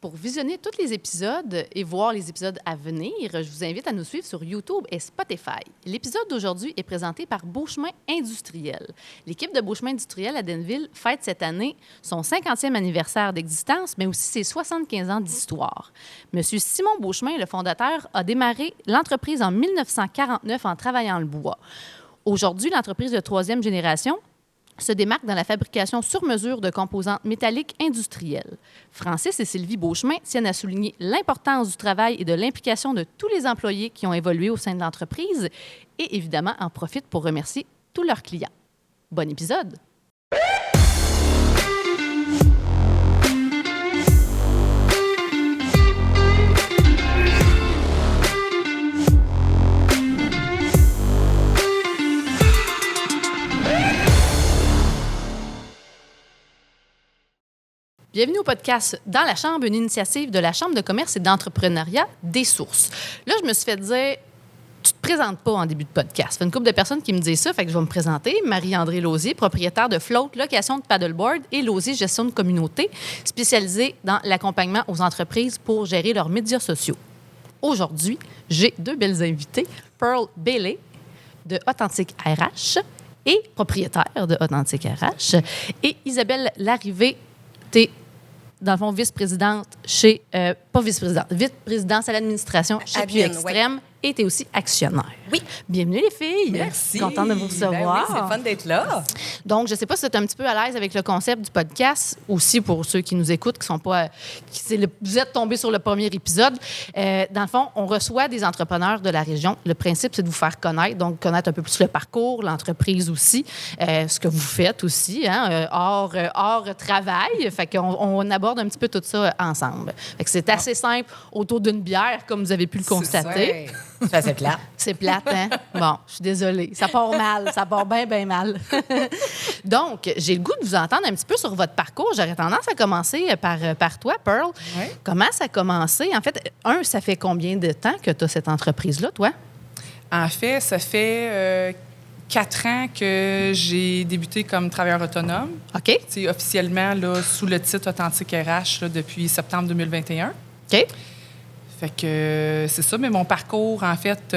pour visionner tous les épisodes et voir les épisodes à venir, je vous invite à nous suivre sur YouTube et Spotify. L'épisode d'aujourd'hui est présenté par Beauchemin Industriel. L'équipe de Beauchemin Industriel à Denville fête cette année son 50e anniversaire d'existence, mais aussi ses 75 ans d'histoire. Monsieur Simon Beauchemin, le fondateur, a démarré l'entreprise en 1949 en travaillant le bois. Aujourd'hui, l'entreprise de troisième génération se démarque dans la fabrication sur mesure de composantes métalliques industrielles. Francis et Sylvie Beauchemin tiennent à souligner l'importance du travail et de l'implication de tous les employés qui ont évolué au sein de l'entreprise et, évidemment, en profitent pour remercier tous leurs clients. Bon épisode! Bienvenue au podcast Dans la Chambre, une initiative de la Chambre de commerce et d'entrepreneuriat des Sources. Là, je me suis fait dire, tu te présentes pas en début de podcast. Ça fait une couple de personnes qui me disent ça, fait que je vais me présenter. Marie-André Lausier, propriétaire de Float, location de paddleboard, et Lausier, gestion de communauté, spécialisée dans l'accompagnement aux entreprises pour gérer leurs médias sociaux. Aujourd'hui, j'ai deux belles invitées. Pearl Bailey, de Authentique RH, et propriétaire de Authentique RH, et Isabelle Larrivée, dans le fond, vice-présidente chez... pas vice-présidente, vice-présidence à l'administration chez Puy Extrême. Et tu es aussi actionnaire. Oui. Bienvenue, les filles. Merci. Contente de vous recevoir. Ben oui, c'est fun d'être là. Donc, je ne sais pas si tu es un petit peu à l'aise avec le concept du podcast, aussi pour ceux qui nous écoutent, qui sont pas... vous êtes tombés sur le premier épisode. Dans le fond, on reçoit des entrepreneurs de la région. Le principe, c'est de vous faire connaître, donc connaître un peu plus le parcours, l'entreprise aussi, ce que vous faites aussi, hein, hors travail. Fait qu'on aborde un petit peu tout ça ensemble. Fait que c'est assez simple autour d'une bière, comme vous avez pu le constater. Ça, c'est plate. C'est plate, hein? Bon, je suis désolée. Ça part mal. Ça part bien, bien mal. Donc, j'ai le goût de vous entendre un petit peu sur votre parcours. J'aurais tendance à commencer par toi, Pearl. Oui. Comment ça a commencé? En fait, ça fait combien de temps que tu as cette entreprise-là, toi? En fait, ça fait 4 ans que j'ai débuté comme travailleur autonome. OK. C'est officiellement là, sous le titre Authentique RH là, depuis septembre 2021. OK. Fait que c'est ça, mais mon parcours, en fait,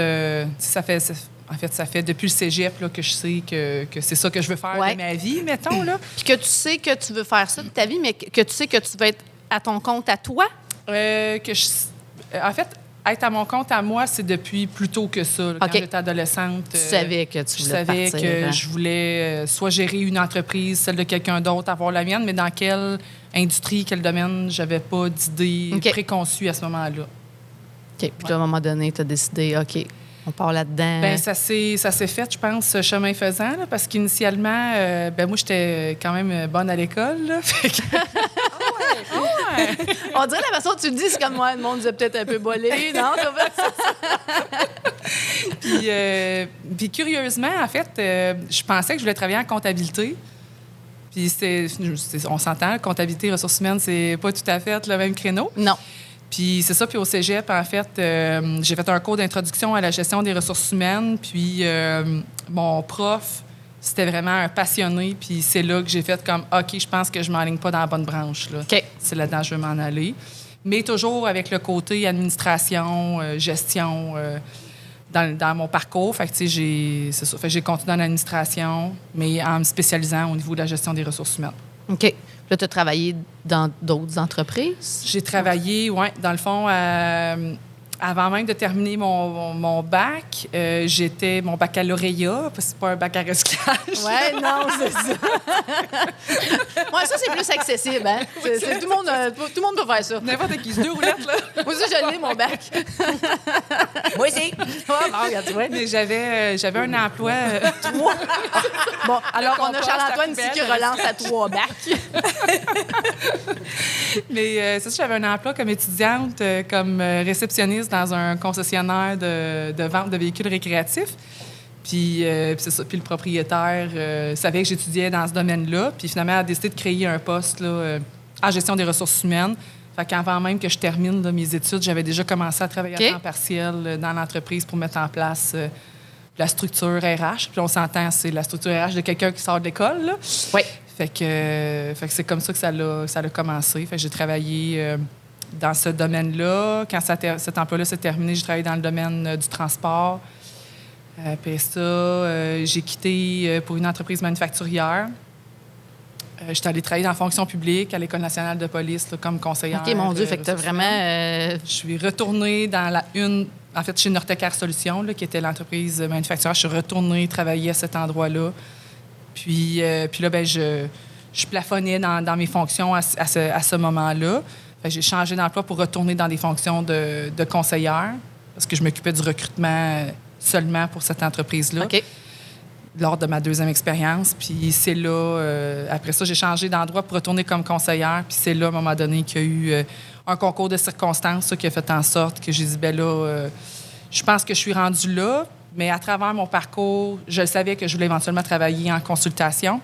ça fait depuis le cégep là, que je sais que c'est ça que je veux faire de ma vie, mettons. Là. Puis que tu sais que tu veux faire ça de ta vie, mais que tu sais que tu vas être à ton compte à toi? En fait, être à mon compte à moi, c'est depuis plus tôt que ça. Là, quand j'étais adolescente, tu savais que tu voulais partir. Je savais que je voulais soit gérer une entreprise, celle de quelqu'un d'autre, avoir la mienne, mais dans quelle industrie, quel domaine, j'avais pas d'idée préconçue à ce moment-là. OK. Puis à un moment donné, tu as décidé, OK, on part là-dedans. Bien, ça s'est fait, je pense, chemin faisant, là, parce qu'initialement, moi, j'étais quand même bonne à l'école. Là, fait que... On dirait la façon dont tu le dis, c'est comme moi, le monde nous a peut-être un peu bolé, non? Puis curieusement, en fait, je pensais que je voulais travailler en comptabilité. Puis on s'entend, comptabilité, ressources humaines, c'est pas tout à fait le même créneau. Non. Puis c'est ça, puis au cégep, en fait, j'ai fait un cours d'introduction à la gestion des ressources humaines. Puis mon prof, c'était vraiment un passionné. Puis c'est là que j'ai fait comme, OK, je pense que je m'enligne pas dans la bonne branche. Là. OK. C'est là-dedans que je veux m'en aller. Mais toujours avec le côté administration, gestion dans mon parcours. Fait que, c'est ça. Fait que j'ai continué en administration, mais en me spécialisant au niveau de la gestion des ressources humaines. OK. Là, tu as travaillé dans d'autres entreprises? J'ai travaillé, oui, dans le fond, avant même de terminer mon bac, j'étais mon baccalauréat, parce que c'est pas un bac à recyclage. Oui, non, c'est ça. Moi, ça, c'est plus accessible. Hein? Tout le monde peut faire ça. N'importe qui, 2 roulettes, là. Moi aussi, je l'ai, mon bac. Moi aussi. Regarde, ouais. Mais j'avais un emploi... 3. Bon, alors, on a Charles-Antoine ici qui relance à 3 bacs. Mais c'est ça, j'avais un emploi comme étudiante, comme réceptionniste dans un concessionnaire de vente de véhicules récréatifs. Puis c'est ça. Puis le propriétaire savait que j'étudiais dans ce domaine-là. Puis finalement, elle a décidé de créer un poste là, en gestion des ressources humaines. Fait qu'avant même que je termine là, mes études, j'avais déjà commencé à travailler à temps partiel dans l'entreprise pour mettre en place la structure RH. Puis on s'entend, c'est la structure RH de quelqu'un qui sort de l'école. Là. Oui. Fait que c'est comme ça que ça a commencé. Fait que j'ai travaillé dans ce domaine-là. Quand cet emploi-là s'est terminé, j'ai travaillé dans le domaine du transport. Après ça, j'ai quitté pour une entreprise manufacturière. J'étais allée travailler dans la fonction publique à l'École nationale de police là, comme conseillère. OK, mon Dieu, fait que tu as vraiment... Je suis retournée dans en fait, chez Nortecar Solutions, là, qui était l'entreprise manufacturière. Je suis retournée travailler à cet endroit-là. Puis là, ben, je plafonnais dans mes fonctions à ce moment-là. J'ai changé d'emploi pour retourner dans des fonctions de conseillère parce que je m'occupais du recrutement seulement pour cette entreprise-là. OK. Lors de ma deuxième expérience. Puis c'est là, après ça, j'ai changé d'endroit pour retourner comme conseillère. Puis c'est là, à un moment donné, qu'il y a eu un concours de circonstances ça, qui a fait en sorte que j'ai dit, ben là, je pense que je suis rendue là. Mais à travers mon parcours, je savais que je voulais éventuellement travailler en consultation.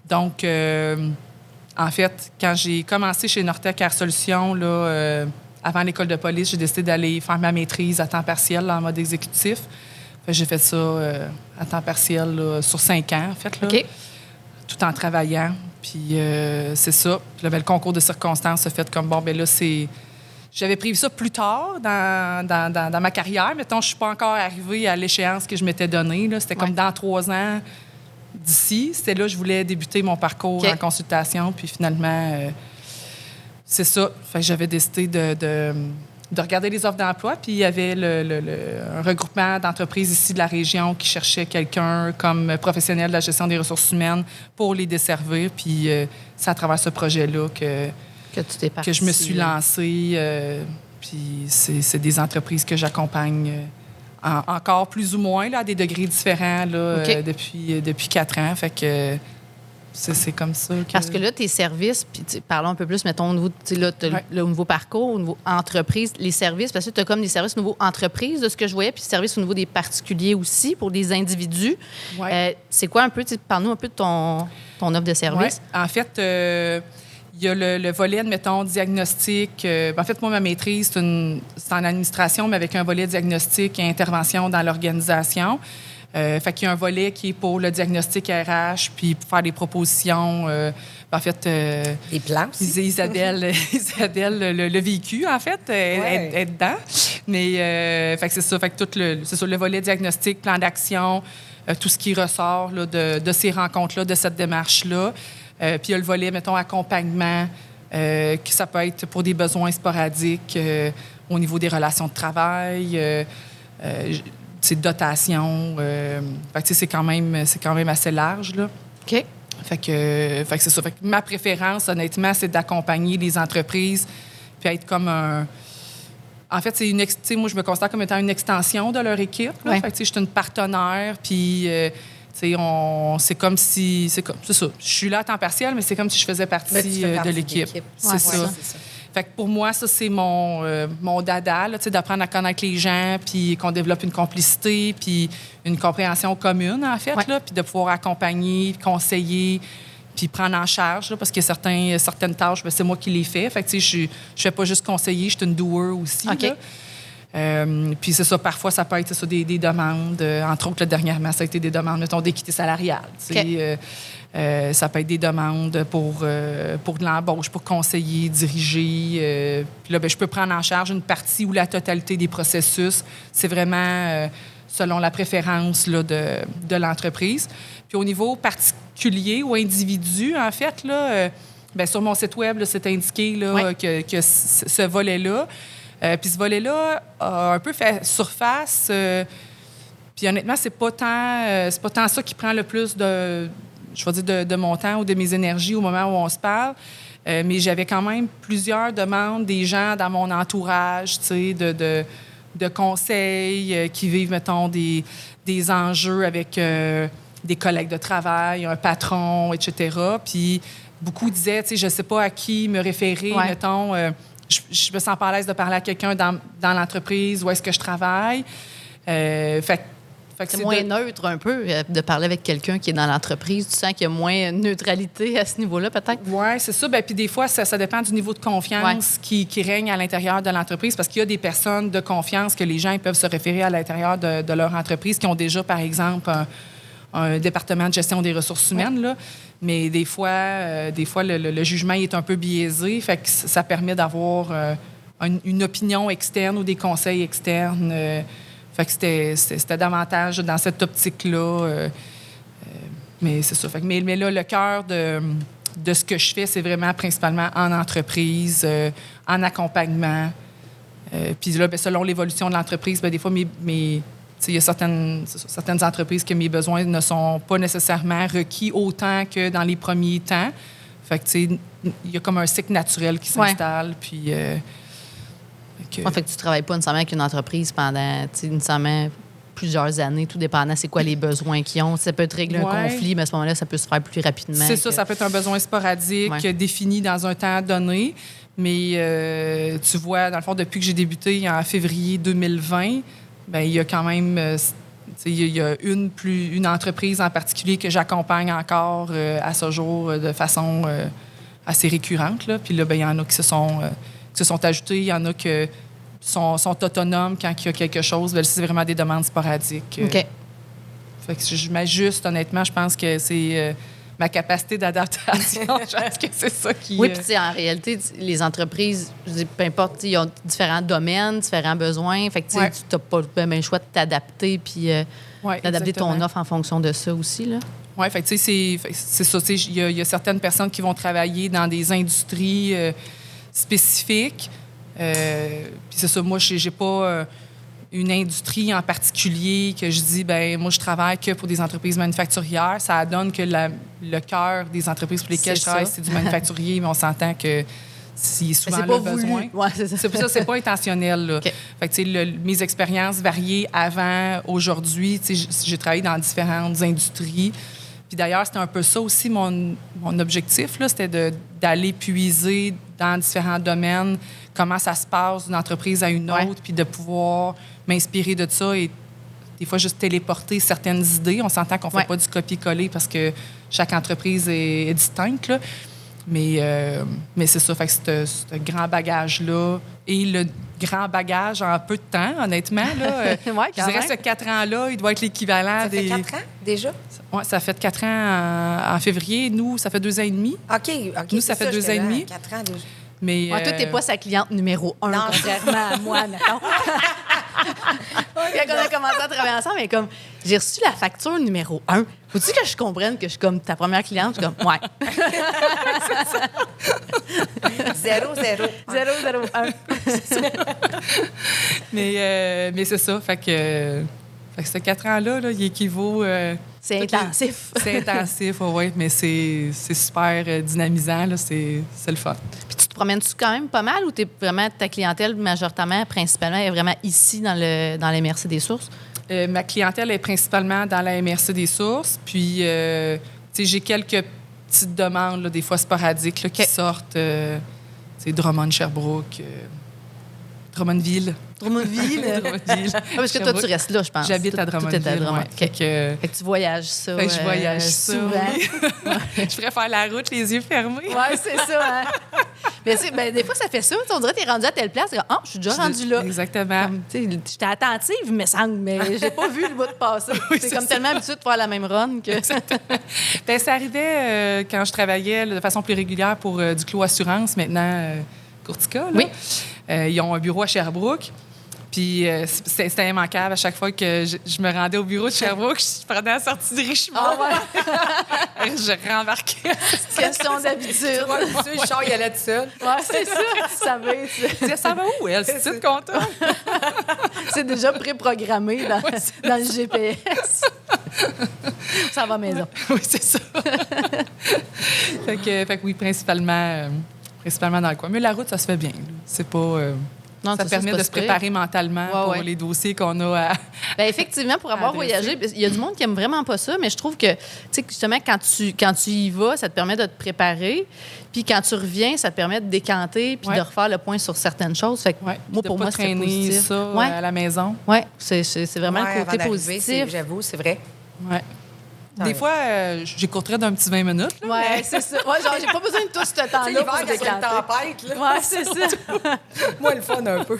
Donc, en fait, quand j'ai commencé chez Nortec Air Solutions, là, avant l'école de police, j'ai décidé d'aller faire ma maîtrise à temps partiel là, en mode exécutif. J'ai fait ça à temps partiel là, sur 5 ans, en fait, là, OK. tout en travaillant. Puis c'est ça. Puis là, ben, le concours de circonstances a fait comme, bon, ben là, c'est... J'avais prévu ça plus tard dans ma carrière. Mettons, je ne suis pas encore arrivée à l'échéance que je m'étais donnée. Là. C'était comme dans 3 ans d'ici. C'était là que je voulais débuter mon parcours en consultation. Puis finalement, c'est ça. Fait que j'avais décidé de regarder les offres d'emploi. Puis il y avait un regroupement d'entreprises ici de la région qui cherchait quelqu'un comme professionnel de la gestion des ressources humaines pour les desservir. Puis c'est à travers ce projet-là que tu t'es partie, je me suis lancée. Puis c'est des entreprises que j'accompagne encore plus ou moins là, à des degrés différents là, depuis 4 ans. Fait que c'est comme ça. Parce que là, tes services, puis parlons un peu plus, mettons, au niveau, là, le nouveau parcours, au niveau entreprise, les services, parce que tu as comme des services au niveau entreprise, de ce que je voyais, puis des services au niveau des particuliers aussi, pour des individus. Ouais. C'est quoi un peu, parle-nous un peu de ton offre de service. Ouais. En fait, il y a le volet, admettons, diagnostic. En fait, moi, ma maîtrise, c'est en administration, mais avec un volet diagnostic et intervention dans l'organisation. Fait qu'il y a un volet qui est pour le diagnostic RH, puis pour faire des propositions. En fait... des plans aussi. Isabelle le vécu, en fait, est dedans. Mais fait que c'est ça. Fait que c'est ça, le volet diagnostic, plan d'action, tout ce qui ressort là, de ces rencontres-là, de cette démarche-là. Puis il y a le volet, mettons, accompagnement, que ça peut être pour des besoins sporadiques au niveau des relations de travail, dotation. Fait que c'est quand même assez large, là. OK. Fait que c'est ça. Fait que ma préférence, honnêtement, c'est d'accompagner les entreprises puis être comme un... En fait, moi, je me considère comme étant une extension de leur équipe. Là. Fait que je suis une partenaire, puis... c'est comme si... C'est ça. Je suis là à temps partiel, mais c'est comme si je faisais partie de l'équipe. C'est ça. Fait que pour moi, ça, c'est mon dada, là, d'apprendre à connaître les gens, puis qu'on développe une complicité, puis une compréhension commune, en fait, là, puis de pouvoir accompagner, conseiller, puis prendre en charge, là, parce qu'il y a certaines tâches, bien, c'est moi qui les fais. Fait que, je fais pas juste conseiller, je suis une doer aussi. OK. Puis c'est ça, parfois, ça peut être ça, des demandes. Entre autres, dernièrement, ça a été des demandes, mettons, d'équité salariale. Okay. Ça peut être des demandes pour de l'embauche, pour conseiller, diriger. Puis là, bien, je peux prendre en charge une partie ou la totalité des processus. C'est vraiment selon la préférence là, de l'entreprise. Puis au niveau particulier ou individu, en fait, là, bien, sur mon site web, là, c'est indiqué là, que ce volet-là. Puis ce volet-là a un peu fait surface. Puis honnêtement, c'est pas tant ça qui prend le plus de mon temps ou de mes énergies au moment où on se parle. Mais j'avais quand même plusieurs demandes des gens dans mon entourage, tu sais, de conseils qui vivent, mettons, des enjeux avec des collègues de travail, un patron, etc. Puis beaucoup disaient, tu sais, je sais pas à qui me référer, mettons... Je me sens pas à l'aise de parler à quelqu'un dans l'entreprise où est-ce que je travaille. Fait que c'est moins neutre un peu de parler avec quelqu'un qui est dans l'entreprise. Tu sens qu'il y a moins de neutralité à ce niveau-là, peut-être? Oui, c'est ça. Bien, puis des fois, ça dépend du niveau de confiance qui règne à l'intérieur de l'entreprise parce qu'il y a des personnes de confiance que les gens ils peuvent se référer à l'intérieur de leur entreprise qui ont déjà, par exemple, un département de gestion des ressources humaines, là. Mais des fois le jugement est un peu biaisé. Fait que ça permet d'avoir une opinion externe ou des conseils externes. Fait que c'était davantage dans cette optique-là. Mais c'est ça. Fait que, mais là, le cœur de ce que je fais, c'est vraiment principalement en entreprise, en accompagnement. Puis là, bien, selon l'évolution de l'entreprise, bien, des fois, il y a certaines entreprises que mes besoins ne sont pas nécessairement requis autant que dans les premiers temps. Fait que, il y a comme un cycle naturel qui s'installe. Puis... fait que tu ne travailles pas nécessairement avec une entreprise pendant nécessairement plusieurs années, tout dépendant c'est quoi les besoins qu'ils ont. Ça peut être régler un conflit, mais à ce moment-là, ça peut se faire plus rapidement. C'est ça peut être un besoin sporadique, défini dans un temps donné. Mais tu vois, dans le fond, depuis que j'ai débuté en février 2020, bien, il y a quand même... il y a une entreprise en particulier que j'accompagne encore à ce jour de façon assez récurrente. Là. Puis là, bien, il y en a qui se sont ajoutés, il y en a qui sont autonomes quand il y a quelque chose. Bien, c'est vraiment des demandes sporadiques. OK. Fait que je m'ajuste, honnêtement. Je pense que c'est ma capacité d'adaptation. Je pense que c'est ça qui... Oui, puis en réalité, les entreprises, je dis, peu importe, ils ont différents domaines, différents besoins. Fait que tu n'as pas le choix de t'adapter puis d'adapter ton offre en fonction de ça aussi, là. Oui, fait que tu sais, c'est ça. Il y a certaines personnes qui vont travailler dans des industries spécifiques. Puis c'est ça, moi, j'ai pas une industrie en particulier que je dis, ben moi, je travaille que pour des entreprises manufacturières. Ça donne que le cœur des entreprises pour lesquelles je travaille, c'est du manufacturier, mais on s'entend que s'il y a souvent le besoin. Ouais, c'est ça. C'est pas intentionnel, là. Okay. Fait que, tu sais, mes expériences variées avant, aujourd'hui. Tu sais, j'ai travaillé dans différentes industries. Puis d'ailleurs, c'était un peu ça aussi mon objectif, là, c'était d'aller puiser dans différents domaines comment ça se passe d'une entreprise à une autre, puis de pouvoir m'inspirer de ça et des fois juste téléporter certaines idées. On s'entend qu'on ne fait pas du copier-coller parce que chaque entreprise est distincte, là. Mais c'est ça, fait que ce grand bagage-là et le grand bagage en peu de temps, honnêtement, là, je dirais ce 4 ans-là, il doit être l'équivalent des... Ça fait 4 ans, déjà? Oui, ça fait 4 ans en février. Nous, ça fait 2 ans et demi. OK. Nous, ça fait 2 ans et demi. 4 ans déjà. Mais, toi, tu n'es pas sa cliente numéro 1, contrairement à moi, mettons. Quand on a commencé à travailler ensemble, mais comme, j'ai reçu la facture numéro 1. Faut-tu que je comprenne que je suis comme ta première cliente? Je suis comme, ouais. 0, 0. 0, 0, 1. mais c'est ça. Fait que ce 4 ans-là, là, il équivaut... c'est intensif. C'est intensif, oui, mais c'est super dynamisant. Là, c'est le fun. Puis tu te promènes-tu quand même pas mal ou t'es vraiment ta clientèle majoritairement, principalement, est vraiment ici dans les MRC des Sources? Ma clientèle est principalement dans la MRC des Sources. Puis, tu sais, j'ai quelques petites demandes, là, des fois sporadiques, là, qui sortent. C'est Drummond-Sherbrooke, Drummondville. Drummondville? Drummondville. Parce que toi, tu restes là, je pense. J'habite à Drummondville. Tout est à Drummond. Fait que tu voyages ça. Fait que je voyage ça. Souvent. Oui. Je préfère la route, les yeux fermés. Oui, c'est ça. Hein? Mais des fois, ça fait ça. On dirait que tu es rendu à telle place. Je suis déjà rendu là. Exactement. J'étais attentive, me semble, mais j'ai pas vu le bout de passer. Oui, c'est comme tellement habitué de faire la même run que... Bien, ça arrivait quand je travaillais de façon plus régulière pour Duclos Assurance, maintenant Courtica. Là. Oui. Ils ont un bureau à Sherbrooke. Puis c'était immanquable à chaque fois que je me rendais au bureau de Sherbrooke, je prenais la sortie de Richemont. Je rembarquais. Question d'habitude. Le char, il allait tout seul. Oui, c'est ça. Ça va être... Ça va où, elle? C'est une comptable? C'est déjà préprogrammé dans le GPS. Ça va à maison. Oui, c'est ça. fait que oui, principalement dans le coin. Mais la route, ça se fait bien. Là. C'est pas... Non, ça permet de se préparer mentalement pour les dossiers qu'on a à... Bien, effectivement, pour avoir voyagé, il y a du monde qui aime vraiment pas ça, mais je trouve que, tu sais, justement, quand tu y vas, ça te permet de te préparer. Puis quand tu reviens, ça te permet de décanter puis de refaire le point sur certaines choses. Fait que pour moi, c'est positif. Ça à la maison. Oui, c'est vraiment le côté positif. J'avoue, c'est vrai. Oui. Des fois, j'écourterais d'un petit 20 minutes. Là, Ouais, c'est ça. Ouais, genre, j'ai pas besoin de tout ce Tu sais, temps-là l'hiver, pour se quand c'est une décanter. tempête, là. Ouais, c'est ça. Moi, le fun un peu.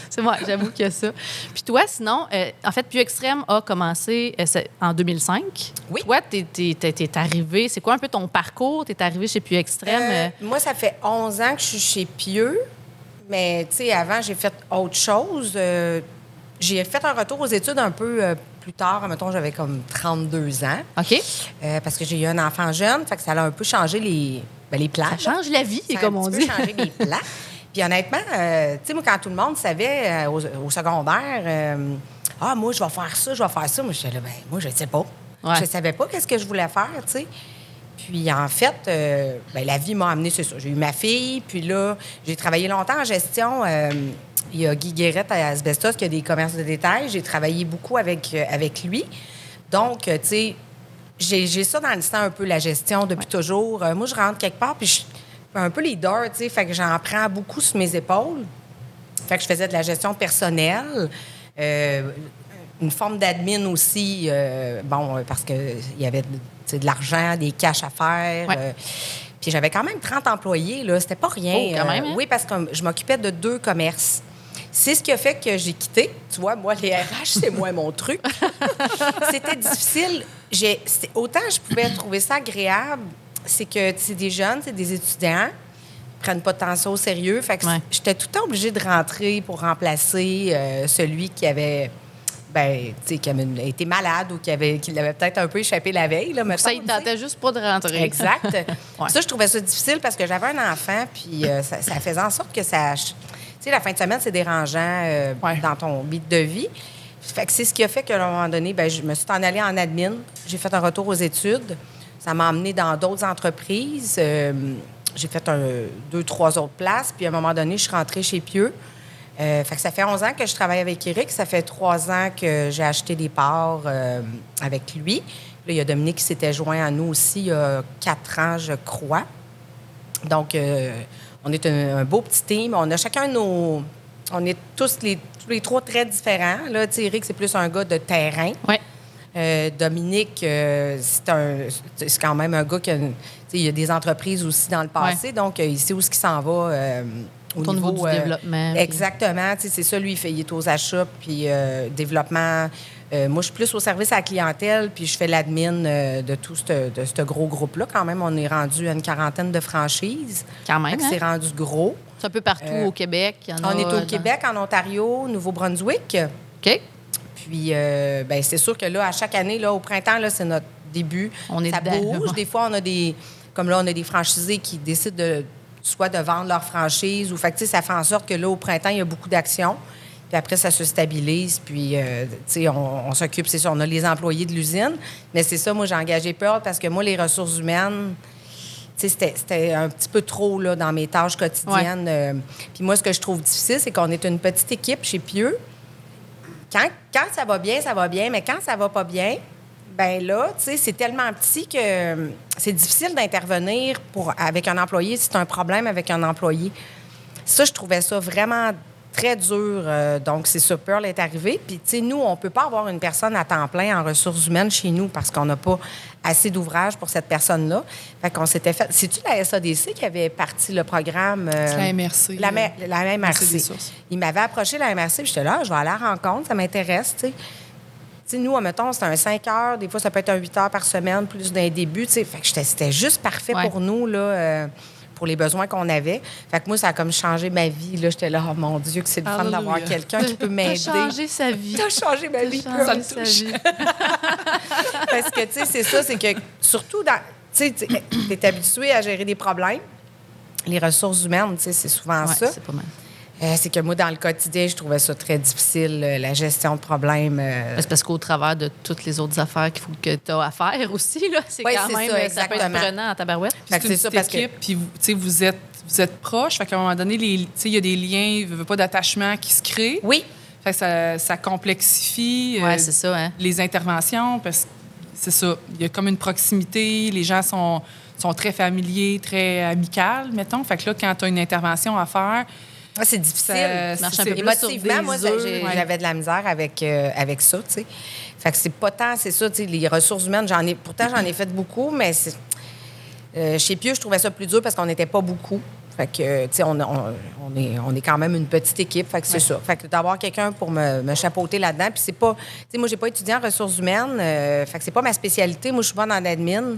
C'est moi, j'avoue qu'il y a ça. Puis toi, sinon, en fait, Pieux Extrême a commencé en 2005. Oui. Toi, t'es arrivé, c'est quoi un peu ton parcours? T'es arrivé chez Pieux Extrême? Moi, ça fait 11 ans que je suis chez Pieux. Mais, tu sais, avant, j'ai fait autre chose. J'ai fait un retour aux études un peu plus tard. Mettons, j'avais comme 32 ans. OK. Parce que j'ai eu un enfant jeune. Fait que ça a un peu changé les plans. Ça change la vie, Ça a comme un on petit dit. peu changé les plans. Puis honnêtement, tu sais, moi, quand tout le monde savait au secondaire, moi, je vais faire ça, moi, j'étais là, ben, moi, je ne sais pas. Ouais. Je ne savais pas qu'est-ce que je voulais faire, tu sais. Puis, en fait, la vie m'a amené, c'est ça. J'ai eu ma fille, puis là, j'ai travaillé longtemps en gestion. Il y a Guy Guérette à Asbestos qui a des commerces de détail. J'ai travaillé beaucoup avec lui. Donc, tu sais, j'ai ça dans le sang un peu, la gestion, depuis toujours. Moi, je rentre quelque part, puis je fais un peu leader, tu sais, fait que j'en prends beaucoup sur mes épaules. Fait que je faisais de la gestion personnelle. Une forme d'admin aussi, parce qu'il y avait de l'argent, des cash à faire. Ouais. Puis j'avais quand même 30 employés, là. C'était pas rien. Oh, quand même, hein? Oui, parce que je m'occupais de 2 commerces. C'est ce qui a fait que j'ai quitté. Tu vois, moi, les RH, c'est moins mon truc. C'était difficile. Autant je pouvais trouver ça agréable, c'est que c'est des jeunes, c'est des étudiants, ils prennent pas tant ça au sérieux. Fait que Ouais. j'étais tout le temps obligée de rentrer pour remplacer celui qui avait... qui avait été malade ou qui l'avait peut-être un peu échappé la veille. Là, mettons, Ça, il tentait juste pas de rentrer. Exact. Ouais. Ça, je trouvais ça difficile parce que j'avais un enfant, puis ça faisait en sorte que ça... Tu sais, la fin de semaine, c'est dérangeant dans ton beat de vie. Fait que c'est ce qui a fait qu'à un moment donné, je me suis en allée en admin. J'ai fait un retour aux études. Ça m'a emmenée dans d'autres entreprises. J'ai fait 2, 3 autres places. Puis à un moment donné, je suis rentrée chez Pieux. Fait que ça fait 11 ans que je travaille avec Éric. Ça fait 3 ans que j'ai acheté des parts avec lui. Là, il y a Dominique qui s'était joint à nous aussi il y a 4 ans, je crois. Donc, on est un beau petit team. On a chacun nos... On est tous les 3 très différents. Là, tu sais, Éric, c'est plus un gars de terrain. Ouais. Dominique, c'est quand même un gars qui a... Il y a des entreprises aussi dans le passé. Donc, il sait où ce qui s'en va Au niveau du développement. puis- Exactement. C'est ça, lui, il est aux achats, puis développement. Moi, je suis plus au service à la clientèle, puis je fais l'admin de tout ce gros groupe-là. Quand même, on est rendu à une 40aine de franchises. Quand même, Fait que c'est rendu gros. C'est un peu partout au Québec. Il y en On a est au Québec, en Ontario, Nouveau-Brunswick. OK. Puis, c'est sûr que là, à chaque année, là, au printemps, là, c'est notre début. On est ça dedans. bouge. Des fois, on a comme là, on a des franchisés qui décident soit de vendre leur franchise ou, fait que, tu sais, ça fait en sorte que là, au printemps, il y a beaucoup d'actions. Puis après, ça se stabilise. Puis, tu sais, on s'occupe, c'est ça, on a les employés de l'usine. Mais c'est ça, moi, j'ai engagé Pearl parce que moi, les ressources humaines, tu sais, c'était un petit peu trop, là, dans mes tâches quotidiennes. Puis moi, ce que je trouve difficile, c'est qu'on est une petite équipe chez Pieux. Quand ça va bien, mais quand ça va pas bien, ben là, tu sais, c'est tellement petit que c'est difficile d'intervenir avec un employé si tu as un problème avec un employé. Ça, je trouvais ça vraiment très dur. Donc, c'est ça, Pearl est arrivé. Puis, tu sais, nous, on peut pas avoir une personne à temps plein en ressources humaines chez nous parce qu'on n'a pas assez d'ouvrage pour cette personne-là. Fait qu'on s'était fait... C'est-tu la SADC qui avait parti le programme? C'est la MRC. La MRC. des sources. Il m'avait approché la MRC, puis j'étais là, je vais aller à la rencontre, ça m'intéresse, tu sais. Tu sais, nous, mettons, c'était un 5 heures, des fois, ça peut être un 8 heures par semaine, plus d'un début, tu sais. Fait que c'était juste parfait pour nous, là, pour les besoins qu'on avait. Fait que moi, ça a comme changé ma vie, là. J'étais là, oh mon Dieu, que c'est le fun d'avoir Alléluia. quelqu'un qui peut m'aider. T'as changé sa vie. T'as changé ma vie, T'as ça changé me sa touche. vie. Parce que, tu sais, c'est ça, c'est que surtout dans... Tu sais, t'es habitué à gérer des problèmes. Les ressources humaines, tu sais, c'est souvent Ouais, ça. c'est pas mal. C'est que moi, dans le quotidien, je trouvais ça très difficile, la gestion de problèmes. C'est parce qu'au travers de toutes les autres affaires qu'il faut que tu as à faire aussi, là, c'est Oui, quand c'est même, ça, ça peut être exactement. prenant en tabarouette. Fait que C'est c'est une ça, petite parce que... équipe, puis tu sais, vous êtes proches. Fait qu'à un moment donné, tu sais, il y a des liens, il veut pas d'attachement qui se créent. Oui, Fait que ça complexifie Oui, c'est ça. Hein? les interventions parce que c'est ça. Il y a comme une proximité. Les gens sont très familiers, très amicaux, mettons. Fait que là, quand tu as une intervention à faire, Ah, c'est difficile. Ça marche un peu plus Émotivement, sur moi, des œufs. j'avais de la misère avec ça, tu sais. Fait que c'est pas tant, c'est ça, tu sais, les ressources humaines, pourtant, j'en ai fait beaucoup, mais chez Pieux, je trouvais ça plus dur parce qu'on n'était pas beaucoup. Fait que, tu sais, on est quand même une petite équipe, fait que c'est ça. Fait que d'avoir quelqu'un pour me chapeauter là-dedans, puis c'est pas... Tu sais, moi, j'ai pas étudié en ressources humaines, fait que c'est pas ma spécialité. Moi, je suis bonne en admin.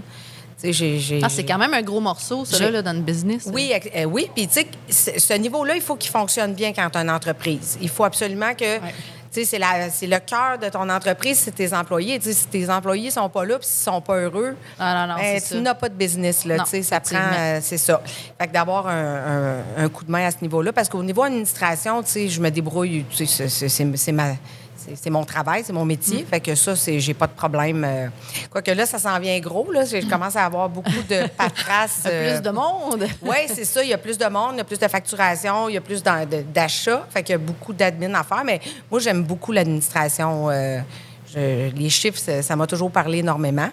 Tu sais, C'est quand même un gros morceau, ça, là, dans le business. Oui, oui. Puis, tu sais, ce niveau-là, il faut qu'il fonctionne bien quand tu as une entreprise. Il faut absolument que... Tu sais, c'est le cœur de ton entreprise, c'est tes employés. Tu sais, si tes employés sont pas là puis s'ils sont pas heureux, non, tu c'est ça. n'as pas de business, là. Non, Tu sais, ça prend... effectivement. c'est ça. Fait que d'avoir un coup de main à ce niveau-là, parce qu'au niveau administration, tu sais, je me débrouille. Tu sais, c'est mon travail, c'est mon métier. Fait que ça, j'ai pas de problème. Quoique là, ça s'en vient gros. Là. Je commence à avoir beaucoup de paperasse. Plus de monde. Oui, c'est ça. Il y a plus de monde, il y a plus de facturation, il y a plus d'achats. Fait qu'il y a beaucoup d'admin à faire. Mais moi, j'aime beaucoup l'administration. Les chiffres, ça m'a toujours parlé énormément.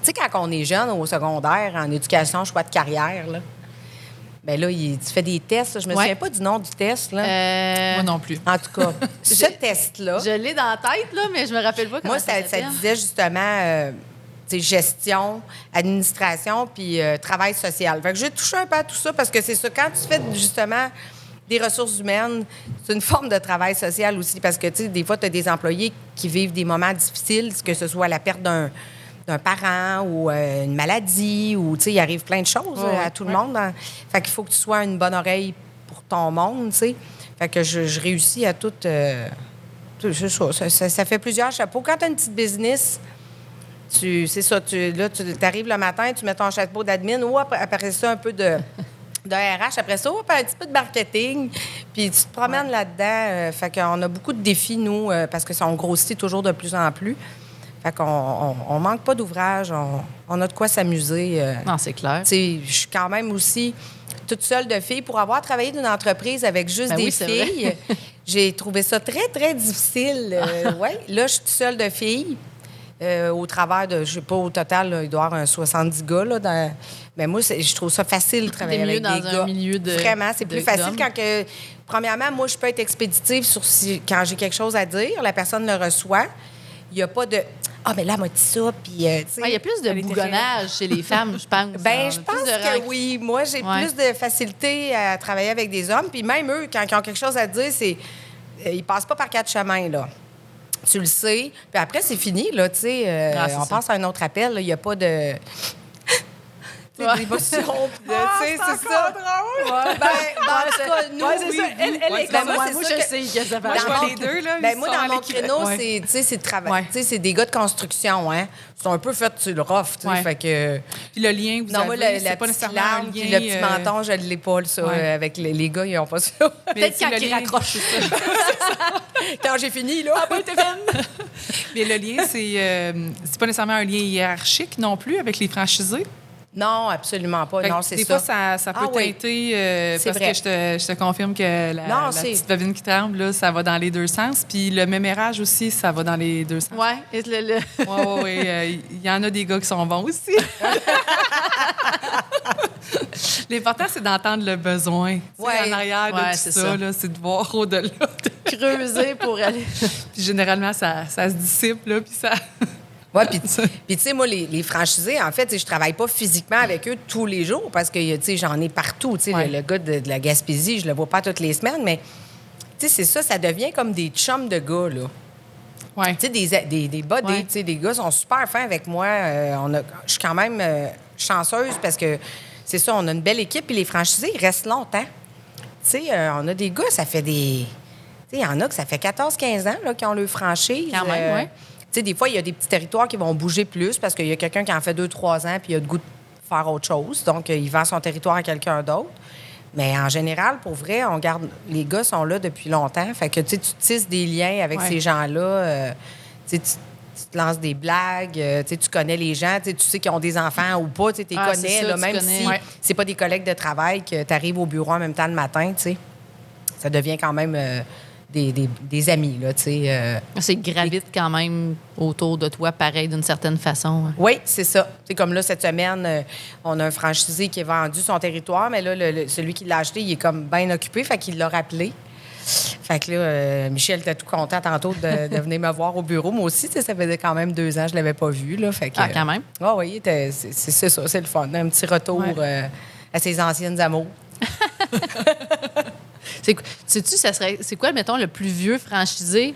Tu sais, quand on est jeune au secondaire, en éducation, choix de carrière, là, bien là, tu fais des tests. Je me souviens pas du nom du test. Là. Moi non plus. En tout cas, ce test-là... Je l'ai dans la tête, là, mais je me rappelle pas comment Moi, ça disait justement tu sais, gestion, administration, puis travail social. Fait que j'ai touché un peu à tout ça parce que c'est ça. Quand tu fais justement des ressources humaines, c'est une forme de travail social aussi parce que, tu sais, des fois, tu as des employés qui vivent des moments difficiles, que ce soit la perte d'un parent ou une maladie ou, tu sais, il arrive plein de choses à tout le monde. Fait qu'il faut que tu sois une bonne oreille pour ton monde, tu sais. Fait que je réussis à tout... ça fait plusieurs chapeaux. Quand tu as une petite business, tu arrives le matin, tu mets ton chapeau d'admin ou après ça, un peu de RH. Après ça, un petit peu de marketing. Puis tu te promènes là-dedans. Fait qu'on a beaucoup de défis, nous, parce que ça, on grossit toujours de plus en plus. Fait qu'on manque pas d'ouvrage. On a de quoi s'amuser. Non, c'est clair. Tu sais, je suis quand même aussi toute seule de filles. Pour avoir travaillé dans une entreprise avec juste des filles, j'ai trouvé ça très, très difficile. Ouais. Là, je suis toute seule de filles. Au travers de, je sais pas, au total, là, il doit y avoir un 70 gars. Là, mais moi, je trouve ça facile de travailler avec des gars. Un milieu de, vraiment, c'est plus facile quand que... Premièrement, moi, je peux être expéditive quand j'ai quelque chose à dire. La personne le reçoit. Il n'y a pas de... Ah, mais là, elle m'a dit ça, puis... il y a plus de bougonnage chez les femmes, je pense. Bien, je pense que oui. Moi, j'ai plus de facilité à travailler avec des hommes. Puis même eux, quand ils ont quelque chose à dire, ils passent pas par 4 chemins, là. Tu le sais. Puis après, c'est fini, là, tu sais. On passe à un autre appel, il n'y a pas de... d'émotion. Tu sais, c'est ça. Drôle. En tout cas, nous, c'est ça. Elle est comme moi. Moi, je sais que ça va. Moi, je vois les deux, là. Moi, dans mon créneau, c'est de travail. Tu sais, c'est des gars de construction, hein. Ils sont un peu faits sur le rough, tu sais. Fait que... Puis le lien que vous avez, moi, c'est pas nécessairement un lien... Puis le petit menton, je ne l'ai pas, ça. Avec les gars, ils n'ont pas ça. Peut-être quand ils raccrochent. Quand j'ai fini, là. Ah, ben, t'es fine. Mais le lien, c'est pas nécessairement un lien hiérarchique non plus avec les franchisés. Non, absolument pas. Non, c'est ça. Des fois, ça peut teinter, parce vrai. que je te confirme que la petite bobine qui tremble, là, ça va dans les deux sens. Puis le mémérage aussi, ça va dans les deux sens. Oui. Il y en a des gars qui sont bons aussi. L'important, c'est d'entendre le besoin. En arrière de tout ça, là, c'est de voir au-delà. Creuser pour aller... Puis généralement, ça se dissipe, là, puis ça... Oui, puis tu sais, moi, les franchisés, en fait, je travaille pas physiquement avec eux tous les jours parce que, tu sais, j'en ai partout. Tu sais, le gars de la Gaspésie, je le vois pas toutes les semaines, mais, tu sais, c'est ça devient comme des chums de gars, là. Ouais. Tu sais, des buddies, tu sais, des gars sont super fins avec moi. Je suis quand même chanceuse parce que, c'est ça, on a une belle équipe, puis les franchisés, ils restent longtemps. Tu sais, on a des gars, ça fait des... Tu sais, il y en a que ça fait 14-15 ans, là, qui ont leur franchise. Quand même, oui. Tu sais, des fois, il y a des petits territoires qui vont bouger plus parce qu'il y a quelqu'un qui en fait 2-3 ans puis il a le goût de faire autre chose. Donc, il vend son territoire à quelqu'un d'autre. Mais en général, pour vrai, on garde... Les gars sont là depuis longtemps. Fait que, tu sais, tu tisses des liens avec ces gens-là. Tu te lances des blagues. Tu connais les gens. Tu sais qu'ils ont des enfants ou pas. Tu les connais, ça, là, même si c'est pas des collègues de travail que tu arrives au bureau en même temps le matin, tu sais. Ça devient quand même... des amis, là, tu sais. C'est gravite quand même autour de toi, pareil, d'une certaine façon. Oui, c'est ça. C'est comme là, cette semaine, on a un franchisé qui a vendu son territoire, mais là, celui qui l'a acheté, il est comme bien occupé, fait qu'il l'a rappelé. Fait que là, Michel était tout content tantôt de venir me voir au bureau. Moi aussi, tu sais, ça faisait quand même 2 ans que je ne l'avais pas vu. Là, fait que, Quand même. Oui, c'est ça, c'est le fun. Un petit retour à ses anciennes amours. Sais-tu, c'est quoi, mettons, le plus vieux franchisé?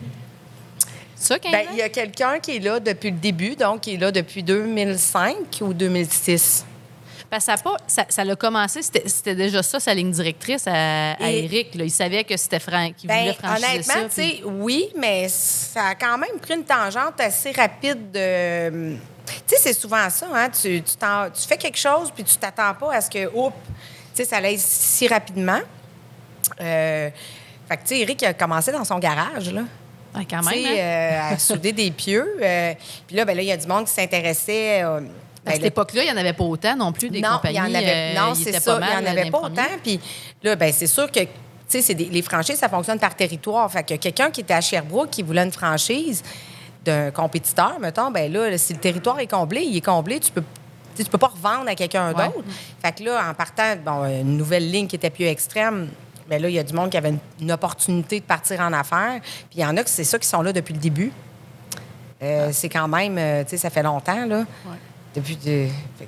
C'est ça, 15 ans? Il y a quelqu'un qui est là depuis le début, donc qui est là depuis 2005 ou 2006. Parce que ça l'a commencé, c'était déjà ça, sa ligne directrice à Éric. Là. Il savait que c'était Franck qui voulait franchiser ça. Honnêtement, tu sais, oui, mais ça a quand même pris une tangente assez rapide de... Tu sais, c'est souvent ça, hein? Tu fais quelque chose, puis tu t'attends pas à ce que, tu sais, ça aille si rapidement. Fait que, tu sais, Éric a commencé dans son garage, là. Ah, quand même, à souder des pieux. Puis là, il y a du monde qui s'intéressait... à cette époque-là, il n'y en avait pas autant non plus, des compagnies. Non, c'est ça, il n'y en avait pas autant. Puis là, c'est sûr que, tu sais, les franchises, ça fonctionne par territoire. Fait que quelqu'un qui était à Sherbrooke, qui voulait une franchise d'un compétiteur, mettons, là, si le territoire est comblé, il est comblé, tu peux pas revendre à quelqu'un d'autre. Fait que là, en partant, une nouvelle ligne qui était plus extrême, là, il y a du monde qui avait une opportunité de partir en affaires. Puis il y en a que c'est ça qui sont là depuis le début. C'est quand même, tu sais, ça fait longtemps, là. Ouais.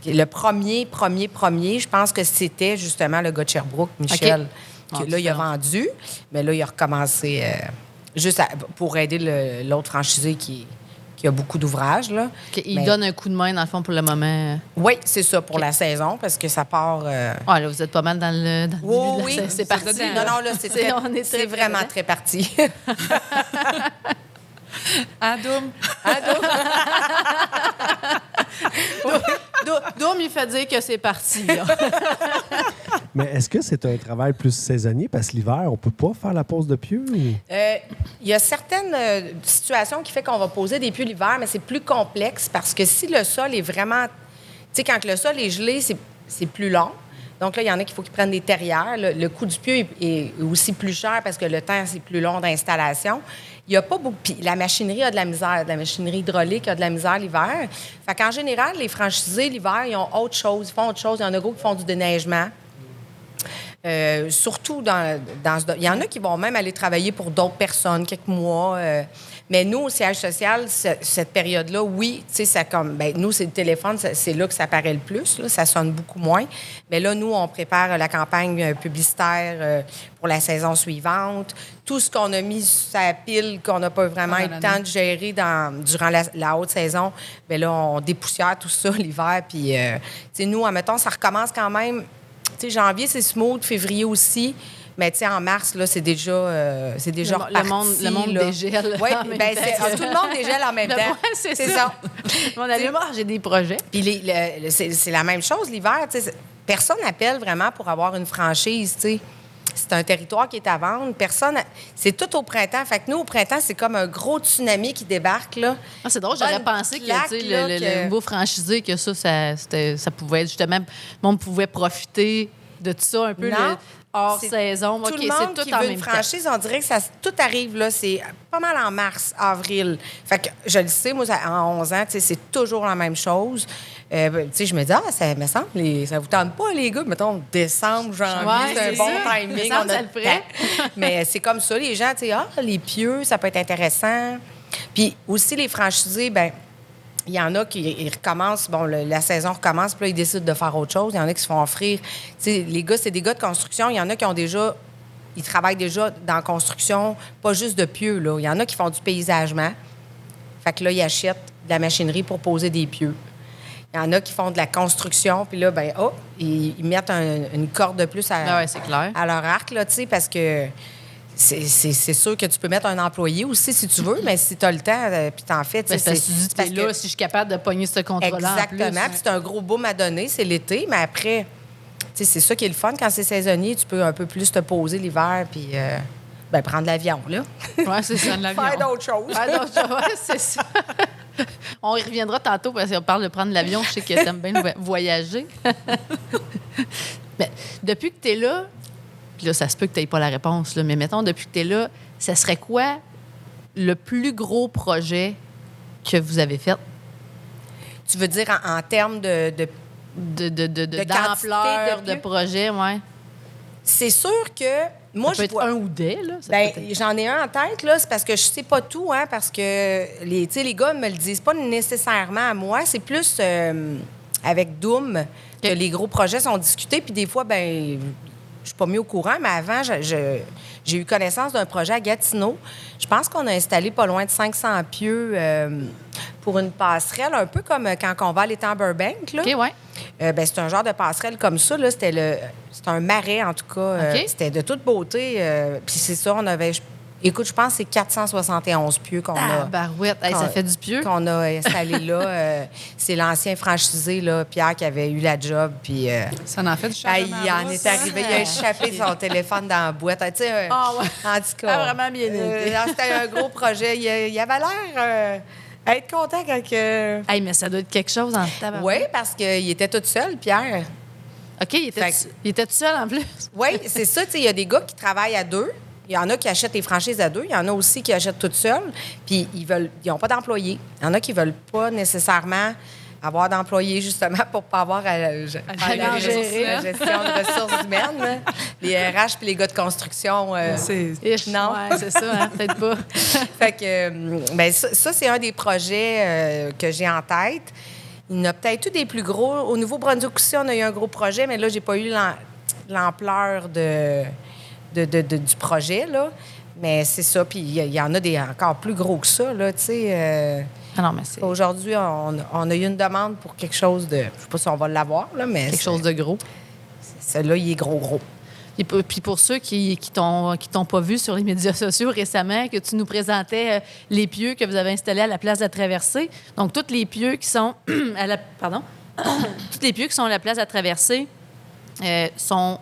Le premier, je pense que c'était justement le gars de Sherbrooke, Michel, qui là, il a vendu, mais là, il a recommencé juste pour aider l'autre franchisé qui a beaucoup d'ouvrages. Là. Il donne un coup de main, dans le fond, pour le moment. Oui, c'est ça, pour la saison, parce que ça part... là, vous êtes pas mal dans le début de la saison. C'est parti. Non, là, c'est vraiment très parti. Doom. Doom, il fait dire que c'est parti. Là. Mais est-ce que c'est un travail plus saisonnier? Parce que l'hiver, on peut pas faire la pose de pieux? Il y a certaines situations qui font qu'on va poser des pieux l'hiver, mais c'est plus complexe parce que si le sol est vraiment... Tu sais, quand le sol est gelé, c'est plus long. Donc là, il y en a qu'il faut qu'ils prennent des terrières. Le coût du pieu est aussi plus cher parce que le temps, c'est plus long d'installation. Il n'y a pas beaucoup... Puis la machinerie a de la misère. La machinerie hydraulique a de la misère l'hiver. Fait qu'en général, les franchisés, l'hiver, ils ont autre chose. Ils font autre chose. Il y en a gros qui font du déneigement. Surtout il y en a qui vont même aller travailler pour d'autres personnes, quelques mois. Mais nous, au siège social, cette période-là, oui, tu sais, ça comme... nous, c'est le téléphone, c'est là que ça paraît le plus. Là, ça sonne beaucoup moins. Mais là, nous, on prépare la campagne publicitaire pour la saison suivante. Tout ce qu'on a mis sur la pile, qu'on n'a pas vraiment eu le temps de gérer durant la haute saison, bien là, on dépoussière tout ça l'hiver. Puis, tu sais, nous, admettons, ça recommence quand même... Tu sais, janvier, c'est smooth, février aussi. Mais tu sais, en mars, là, c'est déjà reparti. Le monde dégèle. Oui, tout le monde dégèle en même temps. C'est ça. On a dit, j'ai des projets. Puis c'est la même chose l'hiver. Personne n'appelle vraiment pour avoir une franchise, tu sais. C'est un territoire qui est à vendre. C'est tout au printemps. Fait que nous, au printemps, c'est comme un gros tsunami qui débarque, là. Ah, c'est drôle, j'aurais pensé que le nouveau franchisé, que ça pouvait être justement... Le monde pouvait profiter de tout ça un peu hors saison. Tout le monde qui veut une franchise, on dirait que tout arrive, là. C'est pas mal en mars, avril. Fait que je le sais, moi, en 11 ans, c'est toujours la même chose. Je me dis, ça me semble, ça vous tente pas, les gars, mettons, décembre, janvier, c'est un bon timing. Ça le ferait. Mais c'est comme ça, les gens, les pieux, ça peut être intéressant. Puis aussi, les franchisés, il y en a qui recommencent, la saison recommence, puis là, ils décident de faire autre chose. Il y en a qui se font offrir. Les gars, c'est des gars de construction. Il y en a qui ont déjà... Ils travaillent déjà dans la construction, pas juste de pieux, là. Il y en a qui font du paysagement. Fait que là, ils achètent de la machinerie pour poser des pieux. Il y en a qui font de la construction, puis là, ils mettent une corde de plus c'est clair. À leur arc, là, tu sais, parce que c'est sûr que tu peux mettre un employé aussi, si tu veux, mais si tu as le temps, puis t'en fais, tu sais, c'est là, si je suis capable de pogner ce contrat-là. Exactement, puis c'est un gros boom à donner, c'est l'été, mais après, tu sais, c'est ça qui est le fun, quand c'est saisonnier, tu peux un peu plus te poser l'hiver, puis... prendre l'avion, là. Oui, c'est ça, l'avion. Faire d'autres choses. C'est ça. On y reviendra tantôt parce qu'on parle de prendre l'avion. Je sais que tu aimes bien voyager. Mais depuis que tu es là, Puis là, ça se peut que tu n'aies pas la réponse, là, mais mettons, depuis que tu es là, ça serait quoi le plus gros projet que vous avez fait? Tu veux dire en termes d'ampleur d'ampleur de projet, oui. C'est sûr que moi, Ça peut être un ou des, là. Ça Ben, peut être- j'en ai un en tête, là. C'est parce que je sais pas tout, hein, parce que les gars me le disent pas nécessairement à moi. C'est plus avec Doom que les gros projets sont discutés. Puis des fois, ben, je suis pas mis au courant, mais avant, j'ai eu connaissance d'un projet à Gatineau. Je pense qu'on a installé pas loin de 500 pieux pour une passerelle, un peu comme quand on va à l'étang Burbank, là. OK, oui. Ben, c'est un genre de passerelle comme ça. Là. C'était un marais, en tout cas. OK. C'était de toute beauté. Puis c'est ça, on avait... Écoute, je pense que c'est 471 pieux qu'on Ah, a... barouette. Hey, ça fait du pieux. Qu'on a installé là. C'est l'ancien franchisé, là, Pierre, qui avait eu la job. Puis... Ça en fait du ah, changement. il en est arrivé. Il a échappé son téléphone dans la boîte. Tu sais, Ah, ouais. en tout cas... Ah, vraiment bien été. C'était un gros projet. Il avait l'air... être content quand... Hey, mais ça doit être quelque chose en tabarouette. Oui, parce qu'il était tout seul, Pierre. OK, il était tout seul en plus. Oui, c'est ça. Tu sais, il y a des gars qui travaillent à deux. Il y en a qui achètent des franchises à deux. Il y en a aussi qui achètent toutes seules. Puis ils n'ont pas d'employés. Il y en a qui ne veulent pas nécessairement avoir d'employés, justement, pour ne pas avoir à gérer la gestion de ressources humaines. Là. Les RH puis les gars de construction. Non. Ouais, c'est ça, hein, peut-être pas. Fait que, ben, ça c'est un des projets que j'ai en tête. Il y en a peut-être eu des plus gros. Au Nouveau-Brunswick aussi, on a eu un gros projet, mais là, j'ai pas eu l'ampleur du projet, là. Mais c'est ça. Puis il y en a des encore plus gros que ça, là, tu sais. Ah non, mais c'est Aujourd'hui, on a eu une demande pour quelque chose de... Je sais pas si on va l'avoir, là, mais... quelque chose de gros. Celui-là, il est gros. Et puis pour ceux qui t'ont pas vu sur les médias sociaux récemment, que tu nous présentais les pieux que vous avez installés à la place de la Traversée. Donc, tous les pieux qui sont à la... Pardon? Tous les pieux qui sont à la place de la Traversée ont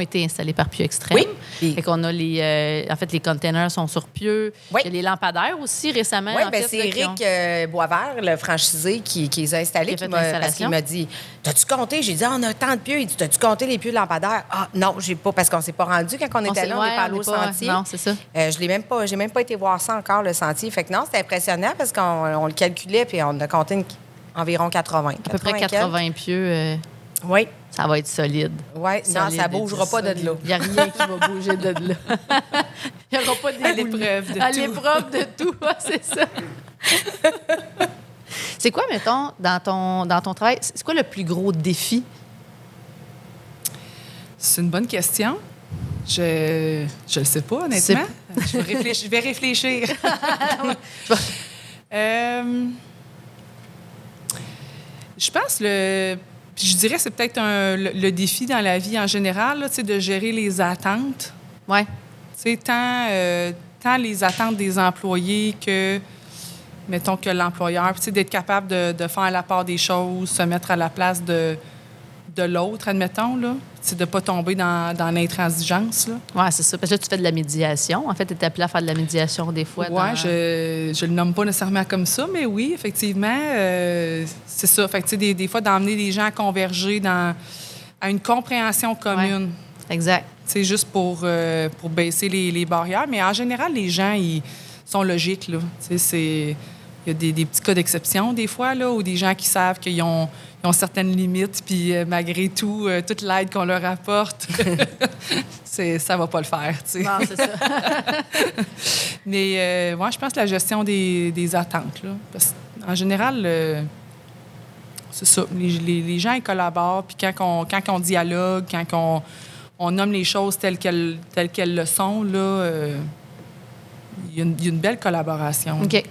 été installés par Pieux Extrême. Oui. Fait qu'on a en fait, les containers sont sur pieux. Oui. Il y a les lampadaires aussi récemment. Oui, en bien, fait, c'est là, qui Éric Boisvert, le franchisé, qui les a installés. Qui a fait Parce l'installation. qu'il m'a dit, t'as-tu compté? J'ai dit, on a tant de pieux. Il dit, t'as-tu compté les pieux de lampadaires? Ah, non, j'ai pas, parce qu'on s'est pas rendu quand on était là, on n'est pas allé au sentier. Non, c'est ça. J'ai même pas été voir ça encore, le sentier. Fait que non, c'était impressionnant parce qu'on le calculait, puis on a compté environ 80. À peu près 80 pieux. Oui. Ça va être solide. Oui, non, Solide ça et bougera pas de là. Il n'y a rien qui va bouger de là. Il n'y aura pas À l'épreuve de À tout. l'épreuve de tout, ouais, c'est ça. C'est quoi, mettons, dans ton travail, c'est quoi le plus gros défi? C'est une bonne question. Je le sais pas, honnêtement. Je vais réfléchir. Je pense je dirais que c'est peut-être le défi dans la vie en général, là, tu sais, de gérer les attentes. Oui. Tu sais, tant les attentes des employés que, mettons, que l'employeur. Puis, tu sais, d'être capable de faire la part des choses, se mettre à la place de l'autre, admettons, là. Tu sais, de ne pas tomber dans l'intransigeance, là. Oui, c'est ça. Parce que là, tu fais de la médiation. En fait, tu es appelé à faire de la médiation des fois. Oui, je le nomme pas nécessairement comme ça, mais oui, effectivement, c'est ça. Fait que, tu sais, des fois, d'emmener les gens à converger à une compréhension commune. Ouais. Exact. Tu sais, juste pour baisser les barrières. Mais en général, les gens, ils sont logiques, là. Tu sais, il y a des petits cas d'exception, des fois, là, ou des gens qui savent qu'ils ont certaines limites, puis malgré tout, toute l'aide qu'on leur apporte, ça va pas le faire, tu sais. Non, c'est ça. Mais moi, je pense que la gestion des attentes, là. Parce qu'en général, c'est ça. Les gens, ils collaborent, puis quand on dialogue, quand on nomme les choses telles qu'elles le sont, là, il y a une belle collaboration. OK.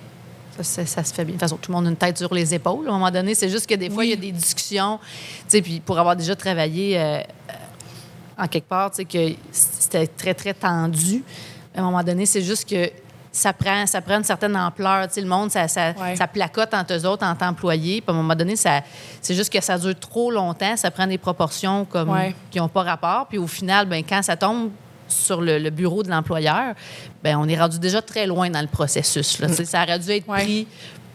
Ça se fait bien. De toute façon, tout le monde a une tête sur les épaules. À un moment donné, c'est juste que des fois, il y a des discussions. Tu sais, puis pour avoir déjà travaillé en quelque part, tu sais, que c'était très, très tendu. À un moment donné, c'est juste que ça prend une certaine ampleur. Tu sais, le monde, ça placote entre eux autres en tant qu'employés. Puis à un moment donné, c'est juste que ça dure trop longtemps. Ça prend des proportions qui n'ont pas rapport. Puis au final, ben quand ça tombe sur le bureau de l'employeur, ben on est rendu déjà très loin dans le processus. Là. Ça aurait dû être pris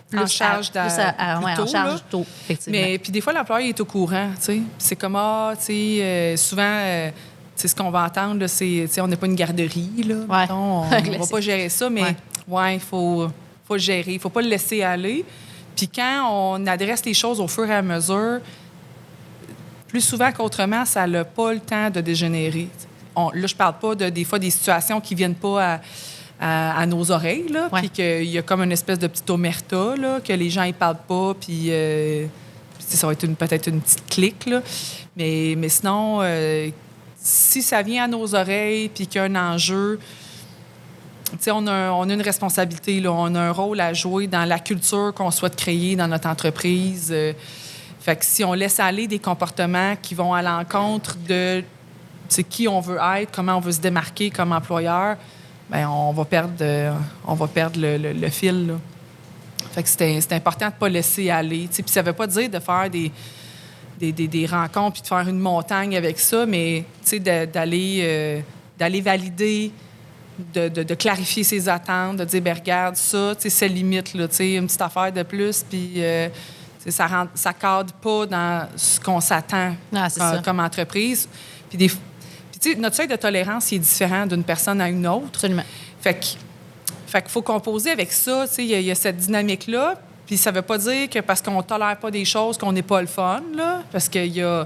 plus en charge plus en charge tôt, effectivement. Mais puis des fois, l'employeur est au courant. Tu sais. C'est comme, souvent, ce qu'on va entendre, là, c'est, on n'est pas une garderie, là. Ouais. Mettons, on ne va pas gérer ça, mais il faut le gérer. Il ne faut pas le laisser aller. Puis quand on adresse les choses au fur et à mesure, plus souvent qu'autrement, ça n'a pas le temps de dégénérer. Là, je ne parle pas des fois des situations qui ne viennent pas à nos oreilles, là, puis qu'il y a comme une espèce de petite omerta, là, que les gens ne parlent pas, puis ça va être peut-être une petite clique, là. Mais sinon, si ça vient à nos oreilles, puis qu'il y a un enjeu, on a une responsabilité, là, on a un rôle à jouer dans la culture qu'on souhaite créer dans notre entreprise. Fait que si on laisse aller des comportements qui vont à l'encontre de qui on veut être, comment on veut se démarquer comme employeur, bien, on va perdre le fil, là. Fait que c'est important de ne pas laisser aller. Puis ça ne veut pas dire de faire des rencontres puis de faire une montagne avec ça, mais d'aller valider, de clarifier ses attentes, de dire, bien, regarde ça, c'est limite, là, une petite affaire de plus, puis ça ne cadre pas dans ce qu'on s'attend comme entreprise. Puis notre seuil de tolérance il est différent d'une personne à une autre. Absolument. Fait qu'il faut composer avec ça. Il y a cette dynamique-là. Puis ça ne veut pas dire que parce qu'on ne tolère pas des choses qu'on n'est pas le fun, là. Parce qu'il y a...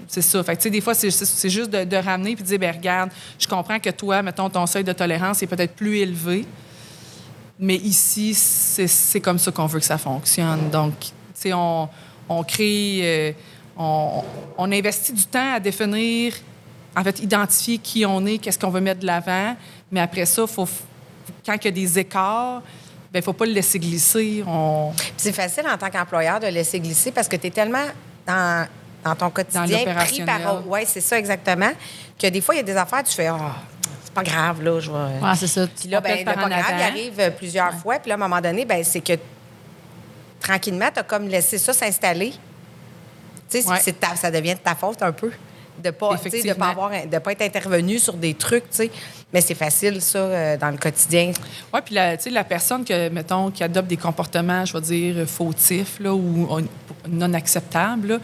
C'est ça. Fait que, des fois, c'est juste de ramener puis de dire, bien, regarde, je comprends que toi, mettons, ton seuil de tolérance est peut-être plus élevé. Mais ici, c'est comme ça qu'on veut que ça fonctionne. Donc, on crée... on investit du temps à définir... En fait, identifier qui on est, qu'est-ce qu'on veut mettre de l'avant. Mais après ça, quand il y a des écarts, il ne faut pas le laisser glisser. C'est facile en tant qu'employeur de laisser glisser parce que tu es tellement dans ton quotidien pris par... Oui, c'est ça exactement. Que des fois, il y a des affaires, tu fais c'est pas grave, là, je vais... Ah, c'est ça. Puis là, le pas grave, il arrive plusieurs fois. Puis là, à un moment donné, c'est que tranquillement, tu as comme laissé ça s'installer. Tu sais, ça devient de ta faute un peu. De ne pas être intervenu sur des trucs, tu sais. Mais c'est facile, ça, dans le quotidien. Oui, puis la personne qui adopte des comportements, je vais dire, fautifs là, ou non acceptables,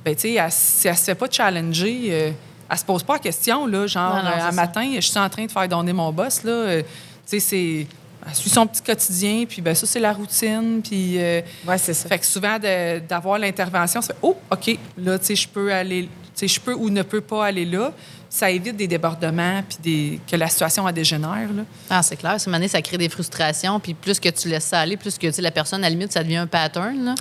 bien, tu sais, si elle ne se fait pas challenger, elle ne se pose pas la question, là, genre, un matin, je suis en train de faire donner mon boss, là, tu sais, elle suit son petit quotidien, puis ça, c'est la routine, puis... oui, c'est ça. Fait que souvent, d'avoir l'intervention, ça fait « Oh, OK, là, tu sais, je peux aller... » je peux ou ne peux pas aller là. Ça évite des débordements puis que la situation dégénère. Là. Ah, c'est clair. Ça, ça crée des frustrations. Puis plus que tu laisses ça aller, plus que la personne, à la limite, ça devient un pattern. Là.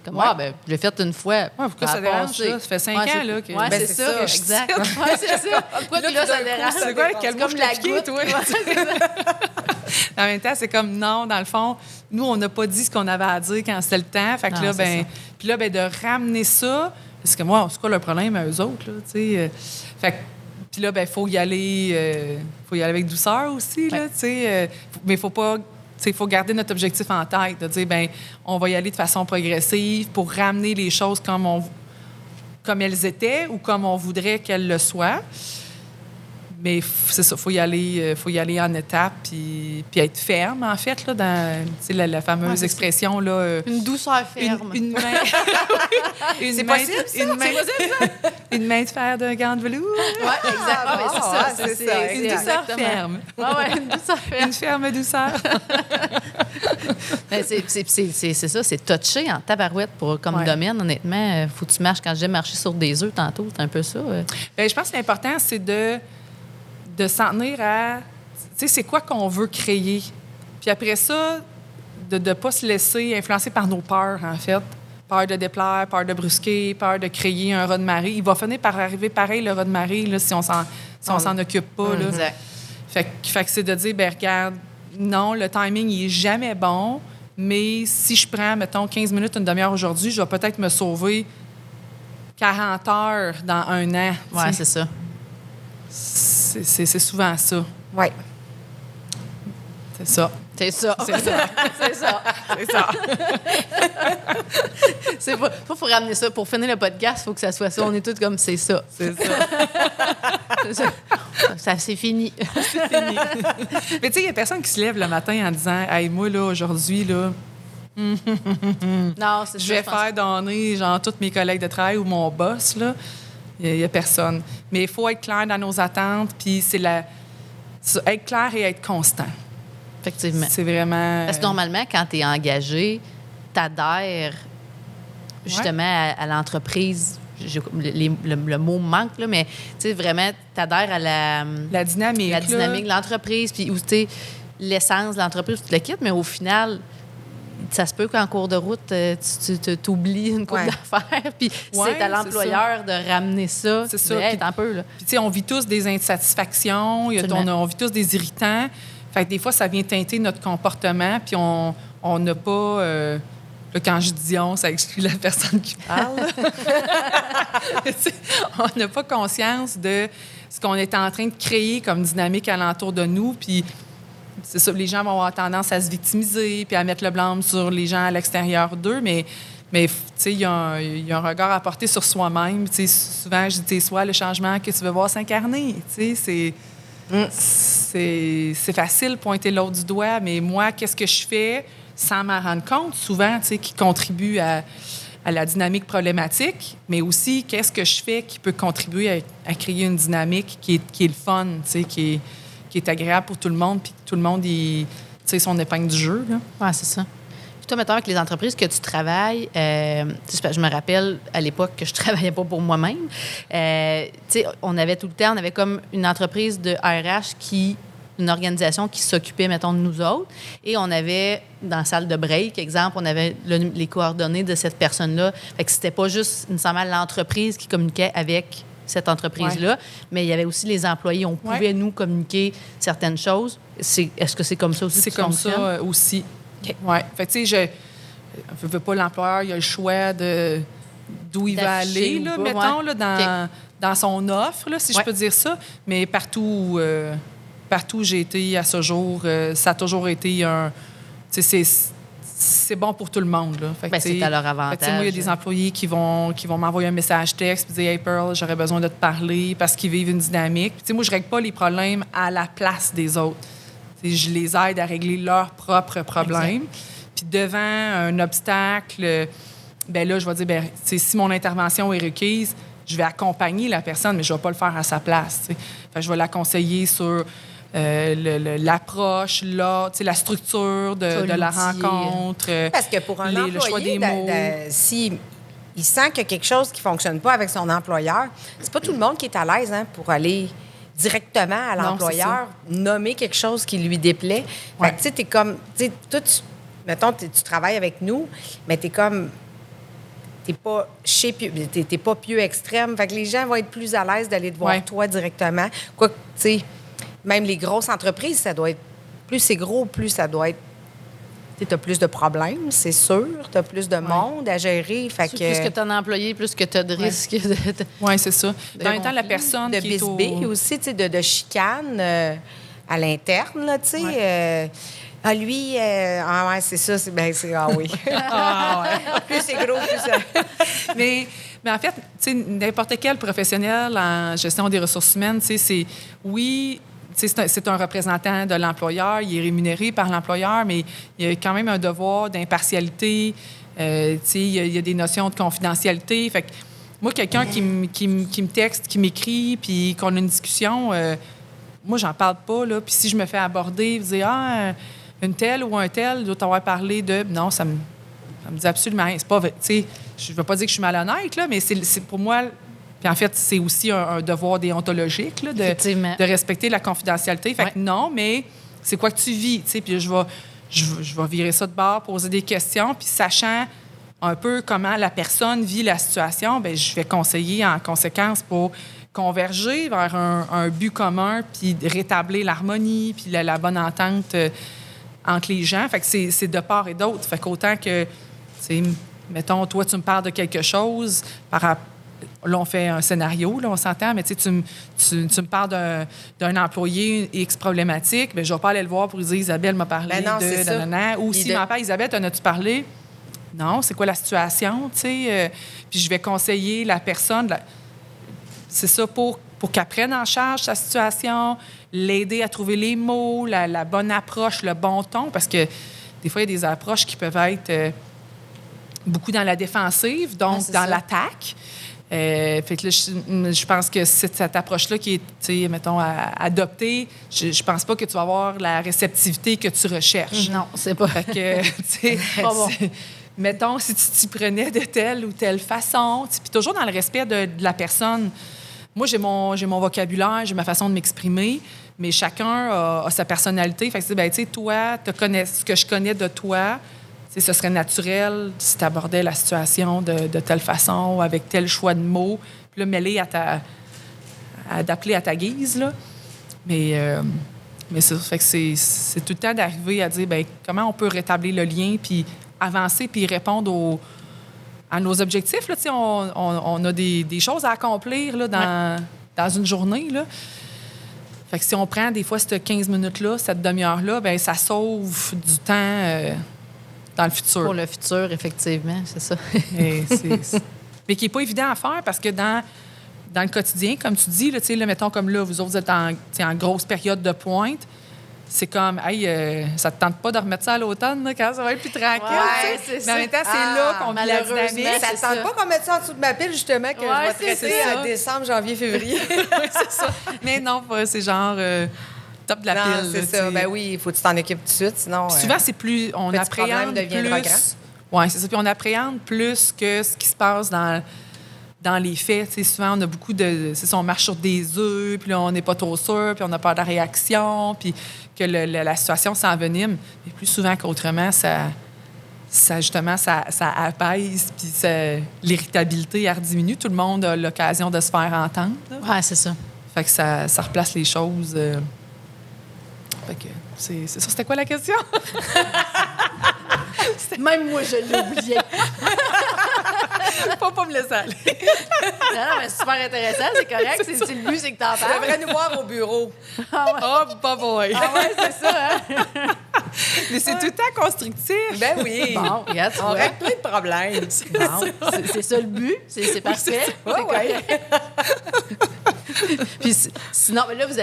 Comme, je l'ai fait une fois. Pourquoi ça dérange, là? Ça fait 5 ans. Là, que... c'est ça, exact. C'est ça. Pourquoi là, ça dérange? C'est quoi? Quel mot je t'ai piqué, toi? En même temps, c'est comme, non, dans le fond, nous, on n'a pas dit ce qu'on avait à dire quand c'était le temps. Fait que là, puis là, de ramener ça... Parce que moi, c'est quoi le problème à eux autres, là, tu sais? Fait que, puis là, faut y aller avec douceur aussi, là, tu sais. Mais il faut pas... Il faut garder notre objectif en tête, de dire, on va y aller de façon progressive pour ramener les choses comme elles étaient ou comme on voudrait qu'elles le soient. Mais c'est ça, il faut y aller en étapes puis être ferme, en fait, là, dans la fameuse expression. Là, une douceur ferme. Une main. C'est possible, ça? Une main de fer d'un gant de velours. Oui, exactement. C'est ça. Une douceur ferme. Oui, une douceur ferme. Une ferme douceur. C'est ça, c'est touché en tabarouette comme domaine, honnêtement. Faut que tu marches. Quand j'ai marché sur des œufs tantôt, c'est un peu ça. Je pense que l'important, c'est de s'en tenir à, tu sais, c'est quoi qu'on veut créer. Puis après ça, de ne pas se laisser influencer par nos peurs, en fait. Peur de déplaire, peur de brusquer, peur de créer un raz-de-marée. Il va finir par arriver pareil, le raz-de-marée, là, si on s'en occupe pas. Là. Exact. Fait que c'est de dire, regarde, non, le timing, il est jamais bon, mais si je prends, mettons, 15 minutes, une demi-heure aujourd'hui, je vais peut-être me sauver 40 heures dans un an. Oui, c'est ça. C'est souvent ça. Oui. C'est ça. C'est ça. C'est ça. C'est ça. C'est ça. C'est pas, faut ramener ça. Pour finir le podcast, il faut que ça soit ça. On est tous comme c'est ça. C'est ça. Ça, c'est fini. C'est fini. Mais tu sais, il y a personne qui se lève le matin en disant « Hey, moi, là, aujourd'hui, là... Non, c'est je vais faire donner, genre, tous mes collègues de travail ou mon boss, là. » Il n'y a personne. Mais il faut être clair dans nos attentes, puis être clair et être constant. Effectivement. C'est vraiment... Parce que normalement, quand tu es engagé, tu adhères justement à l'entreprise. Le mot manque, là, mais tu sais, vraiment, tu adhères à la dynamique. La dynamique de l'entreprise, puis où tu sais, l'essence de l'entreprise, tu le quittes, mais au final, ça se peut qu'en cours de route, tu t'oublies une couple d'affaires, puis c'est à l'employeur de ramener ça. C'est ça. Hey, un peu, là. Puis, tu sais, on vit tous des insatisfactions, on vit tous des irritants. Fait que des fois, ça vient teinter notre comportement, puis on n'a pas... là, quand je dis on, ça exclut la personne qui parle. On n'a pas conscience de ce qu'on est en train de créer comme dynamique alentour de nous, puis c'est ça, les gens vont avoir tendance à se victimiser puis à mettre le blâme sur les gens à l'extérieur d'eux, mais tu sais, il y a un regard à porter sur soi-même. Tu sais, souvent, je dis, soit le changement que tu veux voir s'incarner. Tu sais, c'est facile de pointer l'autre du doigt, mais moi, qu'est-ce que je fais sans m'en rendre compte, souvent, tu sais, qui contribue à la dynamique problématique, mais aussi qu'est-ce que je fais qui peut contribuer à créer une dynamique qui est le fun, tu sais, qui est agréable pour tout le monde, puis que tout le monde tire son épingle du jeu. Oui, c'est ça. Puis toi, mettons, avec les entreprises que tu travailles, je me rappelle à l'époque que je travaillais pas pour moi-même, tu sais, on avait tout le temps, on avait comme une entreprise de RH une organisation qui s'occupait, mettons, de nous autres. Et on avait, dans la salle de break, exemple, on avait les coordonnées de cette personne-là. Fait que c'était pas juste nécessairement l'entreprise qui communiquait avec cette entreprise-là, mais il y avait aussi les employés. On pouvait, nous, communiquer certaines choses. Est-ce que c'est comme ça aussi que ça fonctionne? C'est comme ça aussi. Okay. Oui. Fait que, tu sais, je ne veux pas l'employeur, il a le choix d'où il va aller, là, mettons, là, dans son offre, là, si je peux dire ça. Mais partout où j'ai été à ce jour, ça a toujours été c'est bon pour tout le monde. Là. Fait que, c'est à leur avantage. Moi, il y a des employés qui vont m'envoyer un message texte et dire « Hey, Pearl, j'aurais besoin de te parler » parce qu'ils vivent une dynamique. Puis, moi, je ne règle pas les problèmes à la place des autres. T'sais, je les aide à régler leurs propres problèmes. Puis devant un obstacle, ben là, je vais dire, si mon intervention est requise, je vais accompagner la personne, mais je ne vais pas le faire à sa place. Fait que je vais la conseiller sur... l'approche, la structure de la rencontre. Parce que pour un employé, le choix des mots. Si il sent qu'il y a quelque chose qui ne fonctionne pas avec son employeur, c'est pas tout le monde qui est à l'aise pour aller directement à l'employeur, nommer quelque chose qui lui déplaît. Fait que, tu sais, t'es comme... Toi, mettons, tu travailles avec nous, mais t'es comme... T'es pas pieux extrême. Fait que les gens vont être plus à l'aise d'aller te voir toi directement. Quoi que, tu sais... Même les grosses entreprises, ça doit être... Plus c'est gros, plus ça doit être... Tu as plus de problèmes, c'est sûr. Tu as plus de monde à gérer. Fait que... Plus que tu as d'employés, plus que tu as de risques. Oui, c'est ça. En même temps, la personne de qui est bisbille aussi, de chicane à l'interne, là, tu sais. Lui, c'est ça, oui. Plus c'est gros, plus ça... Mais en fait, tu sais, n'importe quel professionnel en gestion des ressources humaines, tu sais, c'est un représentant de l'employeur, il est rémunéré par l'employeur, mais il y a quand même un devoir d'impartialité. Tu sais, il y a des notions de confidentialité. Fait que moi, quelqu'un qui me texte, qui m'écrit, puis qu'on a une discussion, moi, j'en parle pas, là. Puis si je me fais aborder, dire une telle ou un tel doit avoir parlé de... Non, ça me dit absolument rien. C'est pas... Tu sais, je ne veux pas dire que je suis malhonnête, là, mais c'est pour moi... Puis en fait, c'est aussi un devoir déontologique là, de respecter la confidentialité. Fait que non, mais c'est quoi que tu vis? Puis je vais virer ça de bord, poser des questions, puis sachant un peu comment la personne vit la situation, bien, je vais conseiller en conséquence pour converger vers un but commun, puis rétablir l'harmonie, puis la bonne entente entre les gens. Fait que c'est de part et d'autre. Fait qu'autant que, mettons, toi, tu me parles de quelque chose par rapport... Là, on fait un scénario, là, on s'entend, mais tu me parles d'un employé X problématique, bien, je ne vais pas aller le voir pour lui dire Isabelle m'a parlé de... Ou s'il m'en parle, Isabelle, t'en as-tu parlé? Non, c'est quoi la situation, tu sais? Puis je vais conseiller la personne, c'est ça, pour qu'elle prenne en charge sa situation, l'aider à trouver les mots, la bonne approche, le bon ton, parce que des fois, il y a des approches qui peuvent être beaucoup dans la défensive, donc dans l'attaque. Fait que là, je pense que c'est cette approche-là qui est, tu sais, mettons, adoptée. Je pense pas que tu vas avoir la réceptivité que tu recherches. Non, c'est pas. Fait que, tu sais, Pas bon. mettons, si tu t'y prenais de telle ou telle façon, puis toujours dans le respect de la personne. Moi, j'ai mon vocabulaire, j'ai ma façon de m'exprimer, mais chacun a sa personnalité. Fait que, ben, tu sais, toi, ce que je connais de toi, ce serait naturel si tu abordais la situation de telle façon, avec tel choix de mots, puis là, mêler d'appeler à ta guise, là. Mais ça fait que c'est tout le temps d'arriver à dire, ben comment on peut rétablir le lien, puis avancer, puis répondre à nos objectifs. Là, on a des choses à accomplir là, dans une journée. Là. Fait que si on prend des fois cette 15 minutes-là, cette demi-heure-là, ben ça sauve du temps dans le futur. Pour le futur, effectivement, c'est ça. Mais qui n'est pas évident à faire parce que dans le quotidien, comme tu dis, là, mettons comme là, vous autres, vous êtes en grosse période de pointe. C'est comme, hey, ça te tente pas de remettre ça à l'automne, là, quand ça va être plus tranquille. Ouais, c'est ça. Mais en même temps, c'est là qu'on vit la dynamique. Ça ne tente pas qu'on mette ça en dessous de ma pile, justement, que je vais traiter ça. à décembre, janvier, février. C'est ça. Mais non, c'est genre top de la pile. C'est ça. Ben oui, il faut que tu t'en occupes tout de suite, sinon... Souvent, c'est plus... On petit appréhende problème deviendra grand. Oui, c'est ça. Puis on appréhende plus que ce qui se passe dans les faits. T'sais, souvent, on a beaucoup de... C'est ça, on marche sur des œufs, puis là, on n'est pas trop sûr, puis on a peur de la réaction, puis que la situation s'envenime. Mais plus souvent qu'autrement, ça apaise, puis l'irritabilité, elle diminue. Tout le monde a l'occasion de se faire entendre. Oui, c'est ça. Fait que ça replace les choses. Fait que c'est ça. C'était quoi la question? Même moi, je l'ai oublié. Faut pas me laisser aller. Non, mais c'est super intéressant, c'est correct. C'est le but, c'est que t'en Tu parles. devrais nous voir au bureau. Oh, pas boy. Ah ouais, c'est ça, hein? Mais c'est tout le temps constructif. Ben oui. Bon, regarde, tu On vois. règle plein de problèmes. Bon, c'est ça le but. C'est parfait. Ouais, C'est correct. Puis sinon, mais là, vous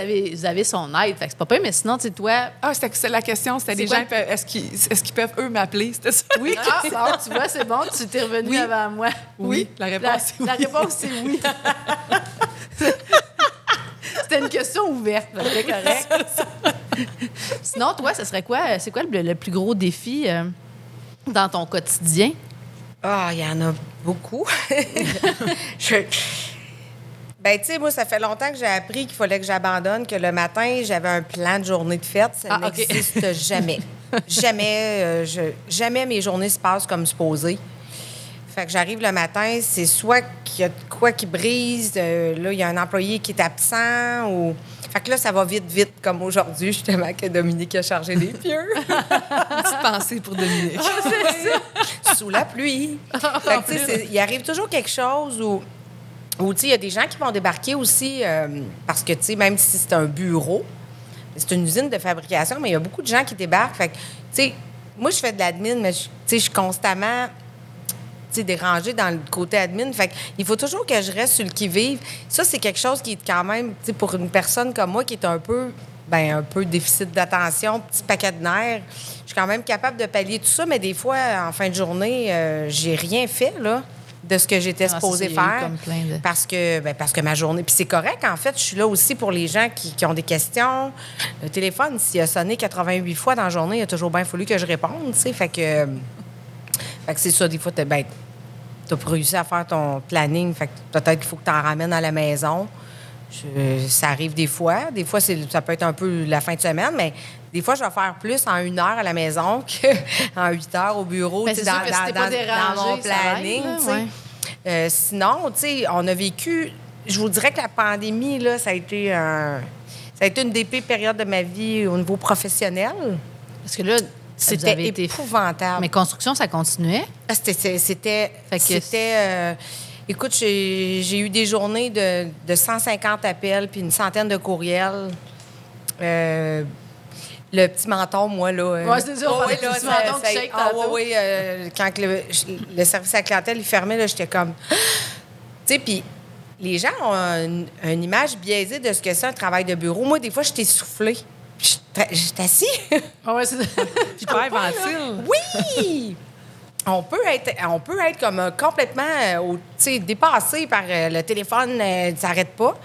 avez son aide. Fait que c'est pas pire, mais sinon, tu sais, toi... C'est la question, c'était les quoi? gens, est-ce qu'ils peuvent, eux, m'appeler? C'était ça? Oui, bon, tu vois, c'est bon, tu t'es revenu Oui. avant moi. Oui, la réponse, c'est oui. La réponse, c'est oui. C'était une question ouverte, c'est correct. Sinon, toi, ce serait quoi? C'est quoi le plus gros défi dans ton quotidien? Ah, il y en a beaucoup. Ben, tu sais, moi, ça fait longtemps que j'ai appris qu'il fallait que j'abandonne, que le matin, j'avais un plan de journée de fête. Ça OK. n'existe jamais. Jamais mes journées se passent comme supposé. Fait que j'arrive le matin, c'est soit qu'il y a de quoi qui brise, là, il y a un employé qui est absent, ou... Fait que là, ça va vite, comme aujourd'hui, justement, que Dominique a chargé les pieux. Une petite pensée pour Dominique. Sous la pluie. Fait que, tu sais, il arrive toujours quelque chose où tu sais, il y a des gens qui vont débarquer aussi parce que, tu sais, même si c'est un bureau, c'est une usine de fabrication, mais il y a beaucoup de gens qui débarquent. Fait que, tu sais, moi, je fais de l'admin, mais, tu sais, je suis constamment, tu sais, dérangée dans le côté admin. Fait que il faut toujours que je reste sur le qui-vive. Ça, c'est quelque chose qui est quand même, tu sais, pour une personne comme moi qui est un peu déficit d'attention, petit paquet de nerfs, je suis quand même capable de pallier tout ça, mais des fois, en fin de journée, j'ai rien fait, là, de ce que j'étais supposée faire. Comme plein de... Parce que ma journée... Puis c'est correct, en fait. Je suis là aussi pour les gens qui ont des questions. Le téléphone, s'il a sonné 88 fois dans la journée, il a toujours bien fallu que je réponde, tu sais. Fait que c'est ça, des fois, t'as pas réussi à faire ton planning. Fait que peut-être qu'il faut que tu en ramènes à la maison. Ça arrive des fois. Des fois, ça peut être un peu la fin de semaine, mais des fois, je vais faire plus en 1 heure à la maison qu'en 8 heures au bureau, Ben, tu sais, c'est sûr que si t'es pas dérangé, dans mon ça aide, planning. là, Tu sais. ouais. Sinon, tu sais, on a vécu... Je vous dirais que la pandémie, là, ça a été une des pires périodes de ma vie au niveau professionnel. Parce que là, vous C'était avez été... épouvantable. Mais construction, ça continuait. Ah, c'était Fait que- écoute, j'ai eu des journées de 150 appels puis une centaine de courriels. Le petit menton, moi, là... Ouais, c'est ça, on parlait du petit menton qui shake tantôt. Oui, quand le service à la clientèle, il fermait, là, j'étais comme... Tu sais, puis les gens ont une image biaisée de ce que c'est un travail de bureau. Moi, des fois, j'étais essoufflée. J'étais assis. Ah ouais, c'est ça. Puis pas ventile. Oui! on peut être comme complètement dépassé par le téléphone, ça n'arrête pas.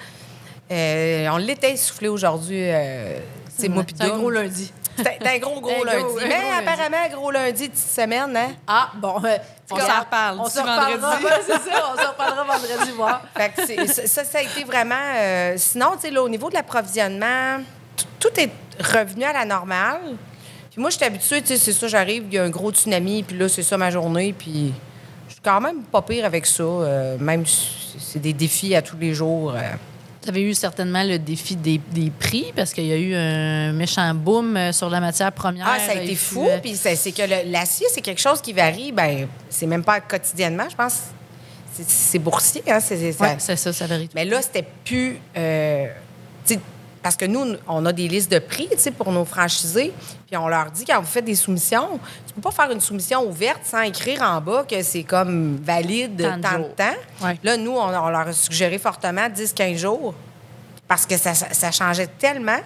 On l'était essoufflé aujourd'hui, moi puis C'est un Dom. gros lundi. C'est un gros lundi. Mais apparemment, gros lundi de cette semaine, hein? Ah, bon. On s'en reparle. On d'ici se reparlera. vendredi. Ouais, c'est ça, on se reparlera vendredi, voir. Fait que ça a été vraiment... sinon, tu sais, là, au niveau de l'approvisionnement, tout est revenu à la normale. Puis moi, je suis habituée, tu sais, c'est ça, j'arrive, il y a un gros tsunami, puis là, c'est ça ma journée, puis je suis quand même pas pire avec ça, même si c'est des défis à tous les jours. Tu avais eu certainement le défi des prix parce qu'il y a eu un méchant boom sur la matière première. Ah, ça a été fou, puis c'est que l'acier, c'est quelque chose qui varie, ben c'est même pas quotidiennement, je pense. C'est boursier, hein? Oui, c'est ça, ça varie. Mais là, c'était plus... tu sais, parce que nous, on a des listes de prix, tu sais, pour nos franchisés. Puis on leur dit, quand vous faites des soumissions, tu peux pas faire une soumission ouverte sans écrire en bas que c'est comme valide tant de temps. Ouais. Là, nous, on leur a suggéré fortement 10-15 jours parce que ça changeait tellement.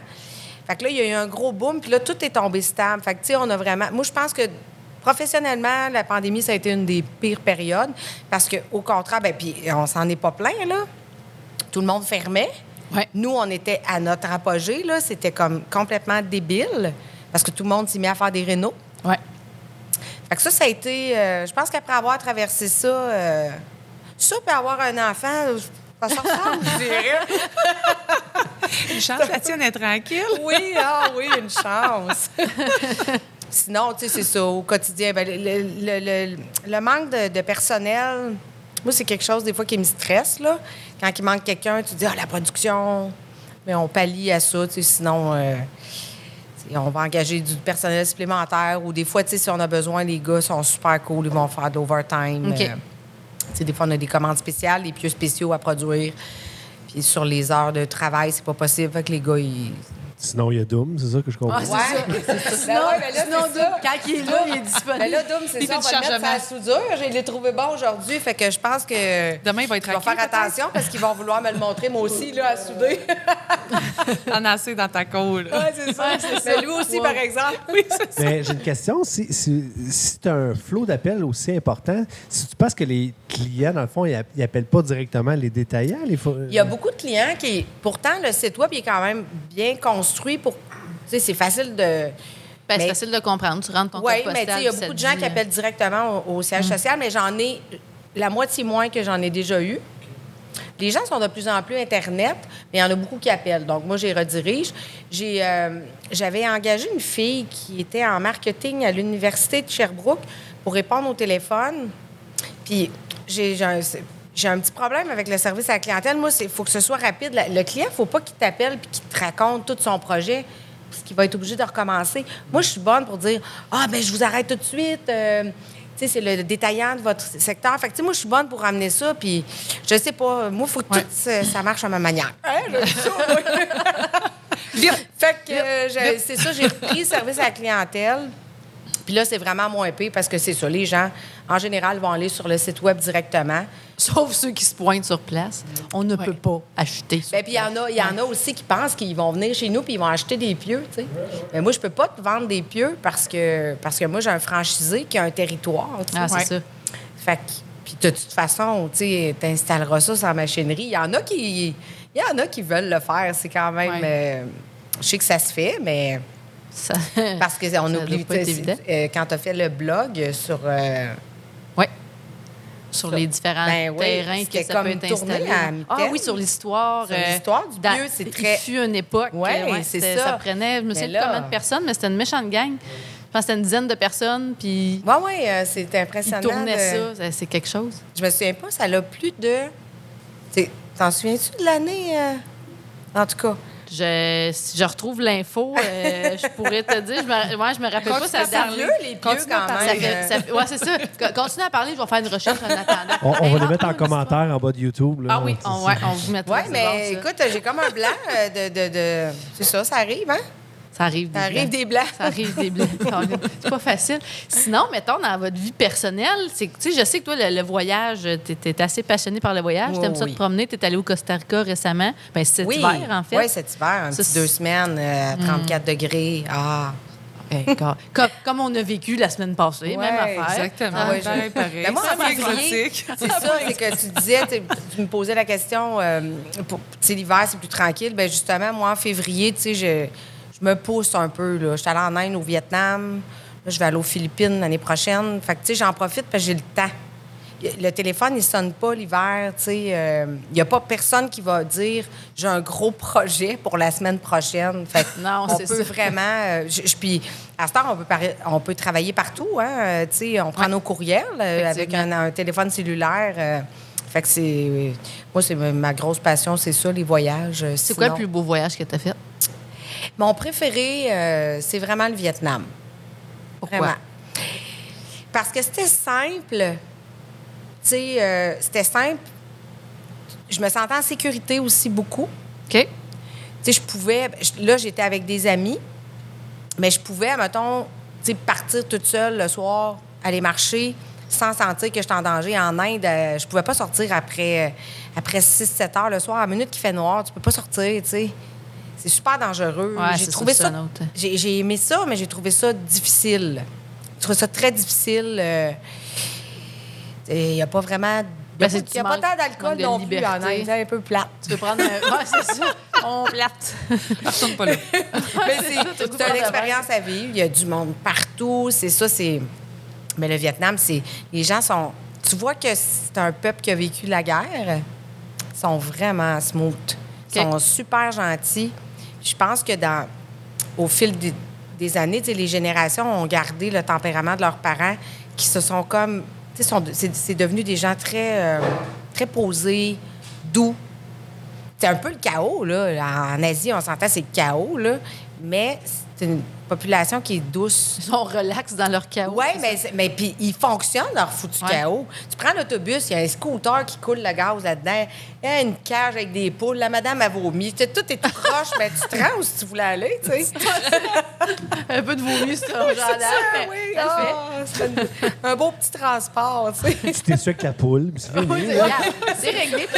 Fait que là, il y a eu un gros boom, puis là, tout est tombé stable. Fait que, tu sais, on a vraiment... Moi, je pense que professionnellement, la pandémie, ça a été une des pires périodes parce qu'au contraire, bien, puis on s'en est pas plaint, là. Tout le monde fermait. Ouais. Nous, on était à notre apogée, là. C'était comme complètement débile parce que tout le monde s'est mis à faire des rénaux. Oui. Fait que ça a été... je pense qu'après avoir traversé ça, ça, puis avoir un enfant, ça se ressemble, je dirais. Une chance, la tienne est tranquille. Oui, une chance. Sinon, tu sais, c'est ça, au quotidien. Ben, le manque de personnel, moi, c'est quelque chose, des fois, qui me stresse, là. Quand il manque quelqu'un, tu te dis, la production, mais on pallie à ça, tu sais, sinon, on va engager du personnel supplémentaire ou des fois, tu sais, si on a besoin, les gars sont super cool, ils vont faire de l'overtime. OK. Tu sais, des fois, on a des commandes spéciales, des pieux spéciaux à produire. Puis sur les heures de travail, c'est pas possible. Fait que les gars, ils... Sinon, il y a Doom, c'est ça que je comprends. Ah, c'est ça. Sinon, Quand il est là, il est disponible. Mais là, Doom, c'est Il ça, fait on du va le mettre chargement. sur la soudure. Je l'ai trouvé bon aujourd'hui, fait que je pense que... Demain, il va être Je vais tranquille. faire attention parce qu'ils vont vouloir me le montrer, moi aussi, là, à souder. T'en as assez dans ta cour, là. C'est ça. Mais lui aussi, par exemple. Oui, c'est ça. Mais j'ai une question. Si tu as un flot d'appels aussi important, si tu penses que les clients, dans le fond, ils n'appellent pas directement les détaillants? Il y a beaucoup de clients qui... Pourtant, le site web il est quand même bien construit pour... Tu sais, c'est facile de... Ben, Mais- c'est facile de comprendre. Tu rentres ton Oui, code mais tu postal. sais, il y a puis ça beaucoup de te gens dit, qui appellent directement au siège social, mais j'en ai la moitié moins que j'en ai déjà eu. Les gens sont de plus en plus Internet, mais il y en a beaucoup qui appellent. Donc, moi, je les redirige. J'avais engagé une fille qui était en marketing à l'Université de Sherbrooke pour répondre au téléphone. Puis, j'ai un petit problème avec le service à la clientèle. Moi, il faut que ce soit rapide. Le client, il ne faut pas qu'il t'appelle puis qu'il te raconte tout son projet parce qu'il va être obligé de recommencer. Moi, je suis bonne pour dire « Ah, ben je vous arrête tout de suite. Tu sais, c'est le détaillant de votre secteur. » Fait que, tu sais, moi, je suis bonne pour ramener ça. Puis, je sais pas, moi, il faut que tout ça marche à ma manière. Hein, je dis ça, oui. Fait que, c'est ça, j'ai repris le service à la clientèle. Puis là, c'est vraiment moins pire parce que c'est ça. Les gens, en général, vont aller sur le site web directement. Sauf ceux qui se pointent sur place. On ne peut pas acheter. sur Bien, puis il y en a aussi qui pensent qu'ils vont venir chez nous puis ils vont acheter des pieux, tu sais. Mais moi, je peux pas te vendre des pieux parce que moi, j'ai un franchisé qui a un territoire, tu sais. Ah, c'est ça. Fait que, puis de toute façon, tu sais, t'installeras ça sur la machinerie. Il y en a qui veulent le faire. C'est quand même... je sais que ça se fait, mais... Ça- Parce qu'on ça oublie... doit pas être évident. Quand tu as fait le blog sur... Oui. Sur les différents Ben oui, terrains que c'était ça peut comme être tourné installé. à mi-temps. Ah oui, sur l'histoire. Sur l'histoire du pieux, c'est très- Il fut une époque. Ouais, c'est c'était- ça. Ça prenait, je me souviens Mais plus là- combien de personnes, mais c'était une méchante gang. Je pense que c'était une dizaine de personnes, puis Oui, c'est ils impressionnant. tournaient ça. C'est quelque chose. Je me souviens pas, ça a plus de... T'en souviens-tu de l'année? En tout cas. Si je retrouve l'info, je pourrais te dire. Je me rappelle pas. Ça C'est date. vieux, les pieux, Continue quand à même. Ouais, c'est ça. Continue à parler, je vais faire une recherche en attendant. On Hey, va les mettre en rappelle-moi commentaire en bas de YouTube. Là. Ah oui, C'est on ça. vous mettra. Oui, c'est mais bon, ça. écoute, j'ai comme un blanc de... C'est ça arrive, hein? Ça arrive des Ça arrive blancs. des blancs. Ça arrive des blancs. C'est pas facile. Sinon, mettons, dans votre vie personnelle, tu sais, je sais que toi, le voyage, tu es assez passionné par le voyage. Oui, Tu aimes ça oui. te promener. Tu es allé au Costa Rica récemment. Bien, cet Oui, hiver, en fait. Oui, cet hiver, un Ça, petit 2 semaines, 34 degrés. Ah, Comme on a vécu la semaine passée, même affaire. Exactement. Ah ouais, pareil. Ben, moi, en C'est février, classique. c'est ça, c'est que tu disais, tu me posais la question, l'hiver, c'est plus tranquille. Ben justement, moi, en février, tu sais, je me pousse un peu. Je suis allée en Inde, au Vietnam. Là, je vais aller aux Philippines l'année prochaine. Fait que, tu sais, j'en profite parce que j'ai le temps. Le téléphone, il ne sonne pas l'hiver. Tu sais, il n'y a pas personne qui va dire j'ai un gros projet pour la semaine prochaine. Fait que Non, on c'est peut ça. vraiment. Puis, à cette heure, on peut travailler partout. Hein? Tu sais, on prend nos courriels avec un téléphone cellulaire. Fait que c'est. Moi, c'est ma grosse passion, c'est ça, les voyages. C'est quoi le plus beau voyage que tu as fait? Mon préféré, c'est vraiment le Vietnam. Pourquoi? Vraiment. Parce que c'était simple. Tu sais, c'était simple. Je me sentais en sécurité aussi beaucoup. OK. Tu sais, je pouvais... Là, j'étais avec des amis, mais je pouvais, mettons, tu sais, partir toute seule le soir, aller marcher sans sentir que j'étais en danger. En Inde, je pouvais pas sortir après 6-7 heures le soir. À la minute qu'il fait noir, tu peux pas sortir, tu sais. C'est super dangereux. Ouais, j'ai c'est trouvé ça, ça... c'est un autre. J'ai aimé ça, mais j'ai trouvé ça difficile. J'ai trouvé ça très difficile. Il n'y a pas vraiment... Ben, Il n'y a pas tant d'alcool manque de non plus liberté. en Inde. C'est un peu plate. Tu peux prendre un... Ouais, c'est ça. On plate. Retourne pas là. Mais c'est une expérience à vivre. Il y a du monde partout. C'est ça, c'est... Mais le Vietnam, c'est... Les gens sont... Tu vois que c'est un peuple qui a vécu la guerre. Ils sont vraiment smooth. Ils sont super gentils. Je pense que au fil des années, les générations ont gardé le tempérament de leurs parents qui se sont comme... C'est devenu des gens très, très posés, doux. C'est un peu le chaos, là. En Asie, on s'entend, c'est le chaos, là. Mais c'est une population qui est douce. Ils sont relax dans leur chaos. Oui, mais puis ils fonctionnent, leur foutu chaos. Tu prends l'autobus, il y a un scooter qui coule le gaz là-dedans. Il y a une cage avec des poules. La madame a vomi. Tout est tout croche, mais tu te rends où si tu voulais aller, tu sais. Un peu de vomi, c'est un genre d'air, mais ça le fait. C'est un beau petit transport, tu sais. Tu t'es su avec la poule, c'est fini. Regarde, c'est réglé.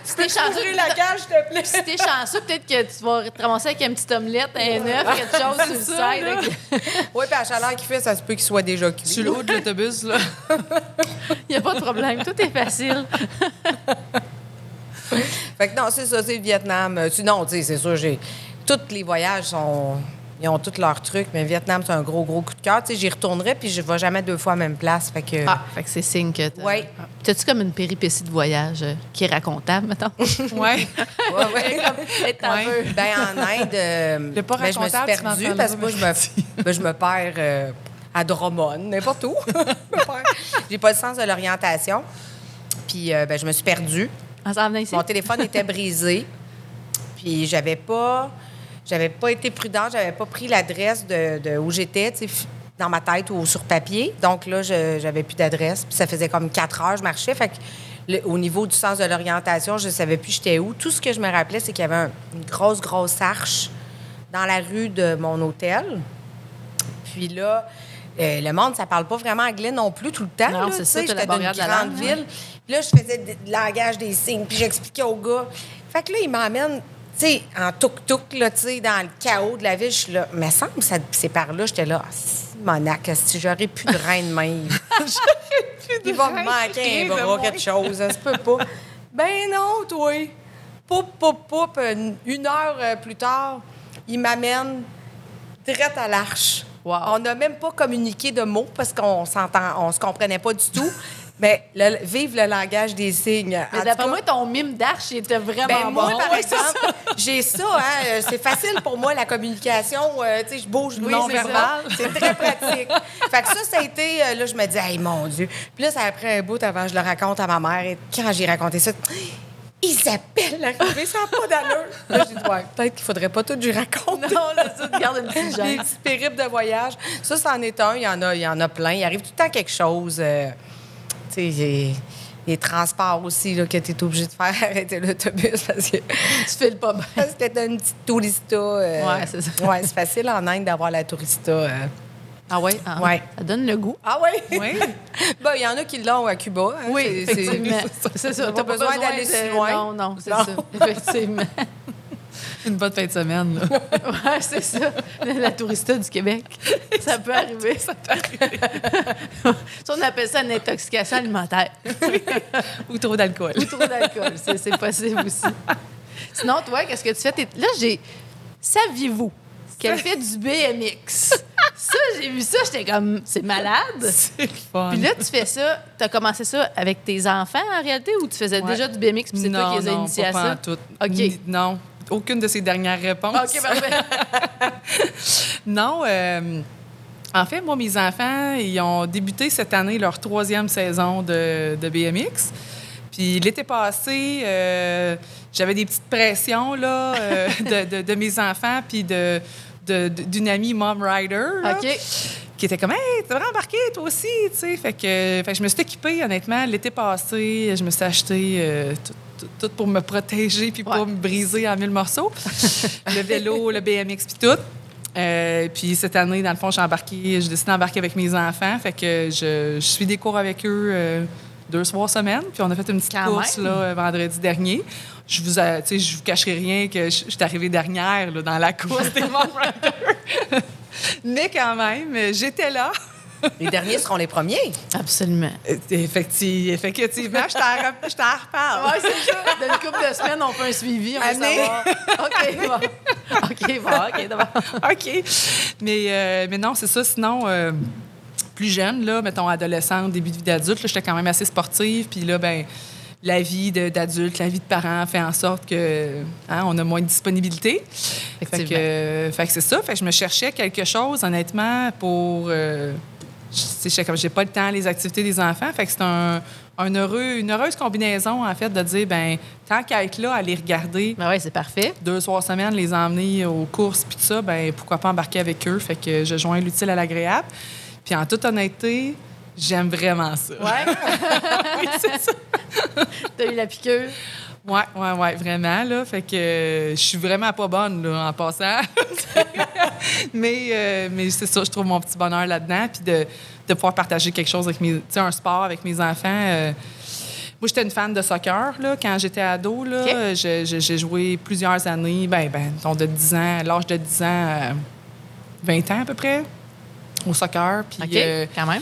Si t'es chanceux, la cage, s'il te plaît. si t'es chanceux, peut-être que tu vas te ramasser avec une petite omelette, un œuf, quelque chose sur le side. Oui, puis à la chaleur qu'il fait, ça se peut qu'il soit déjà cuit. Sur le haut de l'autobus, là. Il n'y a pas de problème. Tout est facile. Fait que non, c'est ça, c'est le Vietnam. Non, tu sais, c'est sûr, tous les voyages ils ont tous leurs trucs, mais le Vietnam, c'est un gros coup de cœur. Tu sais, j'y retournerai, puis je ne vais jamais 2 fois à la même place. Fait que... Fait que c'est signe que t'as... Oui. T'as-tu comme une péripétie de voyage qui est racontable, mettons? Oui. Ouais. Ben, en Inde, Le pas ben, je me suis racontable, tu perdue m'en parce que moi, parleras, je me perds à Drummond, n'importe où. J'ai pas le sens de l'orientation. Puis, ben, je me suis perdue. En s'en venant ici? Mon téléphone était brisé. Puis, j'avais pas été prudente. J'avais pas pris l'adresse de où j'étais, tu sais, dans ma tête ou sur papier. Donc, là, j'avais plus d'adresse. Puis, ça faisait comme 4 heures que je marchais. Fait que, au niveau du sens de l'orientation, je savais plus j'étais où. Tout ce que je me rappelais, c'est qu'il y avait une grosse arche dans la rue de mon hôtel. Puis là, le monde, ça parle pas vraiment anglais non plus tout le temps. Non, là, c'est tu ça, sais, t'as la j'étais dans barrière une de la grande langue, ville. Puis là, je faisais du langage des signes, puis j'expliquais au gars. Fait que là, il m'emmène, tu sais, en tuk-tuk, là, tu sais, dans le chaos de la ville. Je suis là, mais semble que c'est par là. J'étais là, monac, si j'aurais plus de rein de même. Il va me manquer un bras, quelque chose. Ça se peut pas. Ben non, toi. Poup. 1 heure plus tard, il m'amène direct à l'Arche. Wow. On n'a même pas communiqué de mots parce qu'on se comprenait pas du tout. Mais vive le langage des signes. Mais d'après moi, ton mime d'arche il était vraiment Ben, moi, bon. par exemple, j'ai ça, hein. C'est facile pour moi, la communication. Tu sais, je bouge non-verbal. C'est très pratique. Fait que ça a été... là, je me dis, hey, mon Dieu. Puis là, ça a pris un bout avant que je le raconte à ma mère. Et quand j'ai raconté ça, Isabelle arrivée, ça n'a pas d'allure. Là, j'ai dit, ouais, peut-être qu'il faudrait pas tout que je raconte. Non, là, tu te gardes une petite Des gêne. petits périples de voyage. Ça, c'en est un. Il y en a plein. Il arrive tout le temps quelque chose. Tu sais, les transports aussi, là, que tu es obligé de faire arrêter l'autobus parce que Tu files pas bien. c'était une petite tourista. Ouais, c'est ça. Ouais, c'est facile en Inde d'avoir la tourista. Ah ouais? Ah, Ouais. Ça donne le goût. Ah oui? Oui. Ben, il y en a qui l'ont à Cuba. Hein. Oui, effectivement. C'est ça. T'as pas besoin d'aller si loin. Non, c'est ça. Effectivement. Une bonne fin de semaine, là. Ouais, c'est ça. La tourista du Québec. Ça peut arriver. Ça on appelle ça une intoxication alimentaire. Ou trop d'alcool. Ou trop d'alcool. C'est possible aussi. Sinon, toi, qu'est-ce que tu fais? Là, saviez-vous qu'elle fait du BMX? Ça, j'ai vu ça, j'étais comme, c'est malade. C'est le fun. Puis là, tu fais ça, tu as commencé ça avec tes enfants en réalité ou tu faisais déjà du BMX puis c'est toi qui les as initiés à ça? Non, pas tout. OK. Non, aucune de ces dernières réponses. OK, parfait. Non, en fait, moi, mes enfants, ils ont débuté cette année leur 3e saison de BMX. Puis l'été passé, j'avais des petites pressions là, de mes enfants puis d'une amie Mom Rider. Là, OK. Qui était comme, hey, tu devrais embarquer toi aussi, tu sais. Fait que je me suis équipée, honnêtement, l'été passé. Je me suis acheté tout pour me protéger puis pas me briser en 1000 morceaux. Le vélo, le BMX puis tout. Puis cette année, dans le fond, j'ai décidé d'embarquer avec mes enfants. Fait que je suis des cours avec eux 2 soirs semaine. Puis on a fait une petite course là, vendredi dernier. Je vous cacherai rien que je suis arrivée dernière là, dans la course des Mom Riders. Mais quand même, j'étais là. Les derniers seront les premiers. Absolument. Effectivement, je t'en reparle. Oui, c'est ça. Dans une couple de semaines, on fait un suivi. On va savoir. OK, bon. OK, d'abord. OK. Mais non, c'est ça. Sinon, plus jeune, là, mettons, adolescente, début de vie d'adulte, là, j'étais quand même assez sportive. Puis là, ben la vie d'adulte, la vie de parent fait en sorte que on a moins de disponibilité. Fait que c'est ça. Fait que je me cherchais quelque chose, honnêtement, pour... j'ai pas le temps, les activités des enfants. Fait que c'est une heureuse combinaison, en fait, de dire, ben tant qu'à être là, à les regarder... Ben oui, c'est parfait. 2 soirs semaine, les emmener aux courses puis tout ça, ben pourquoi pas embarquer avec eux? Fait que je joins l'utile à l'agréable. Puis en toute honnêteté, j'aime vraiment ça. Ouais. Oui, c'est ça. T'as eu la piqûre? Oui, vraiment, là. Fait que je suis vraiment pas bonne, là, en passant. mais c'est ça, je trouve mon petit bonheur là-dedans. Puis de pouvoir partager quelque chose avec un sport avec mes enfants. Moi, j'étais une fan de soccer, là, quand j'étais ado, là. Okay. J'ai joué plusieurs années, de 10 ans, à l'âge de 10 ans, 20 ans à peu près, au soccer. Puis, OK, quand même.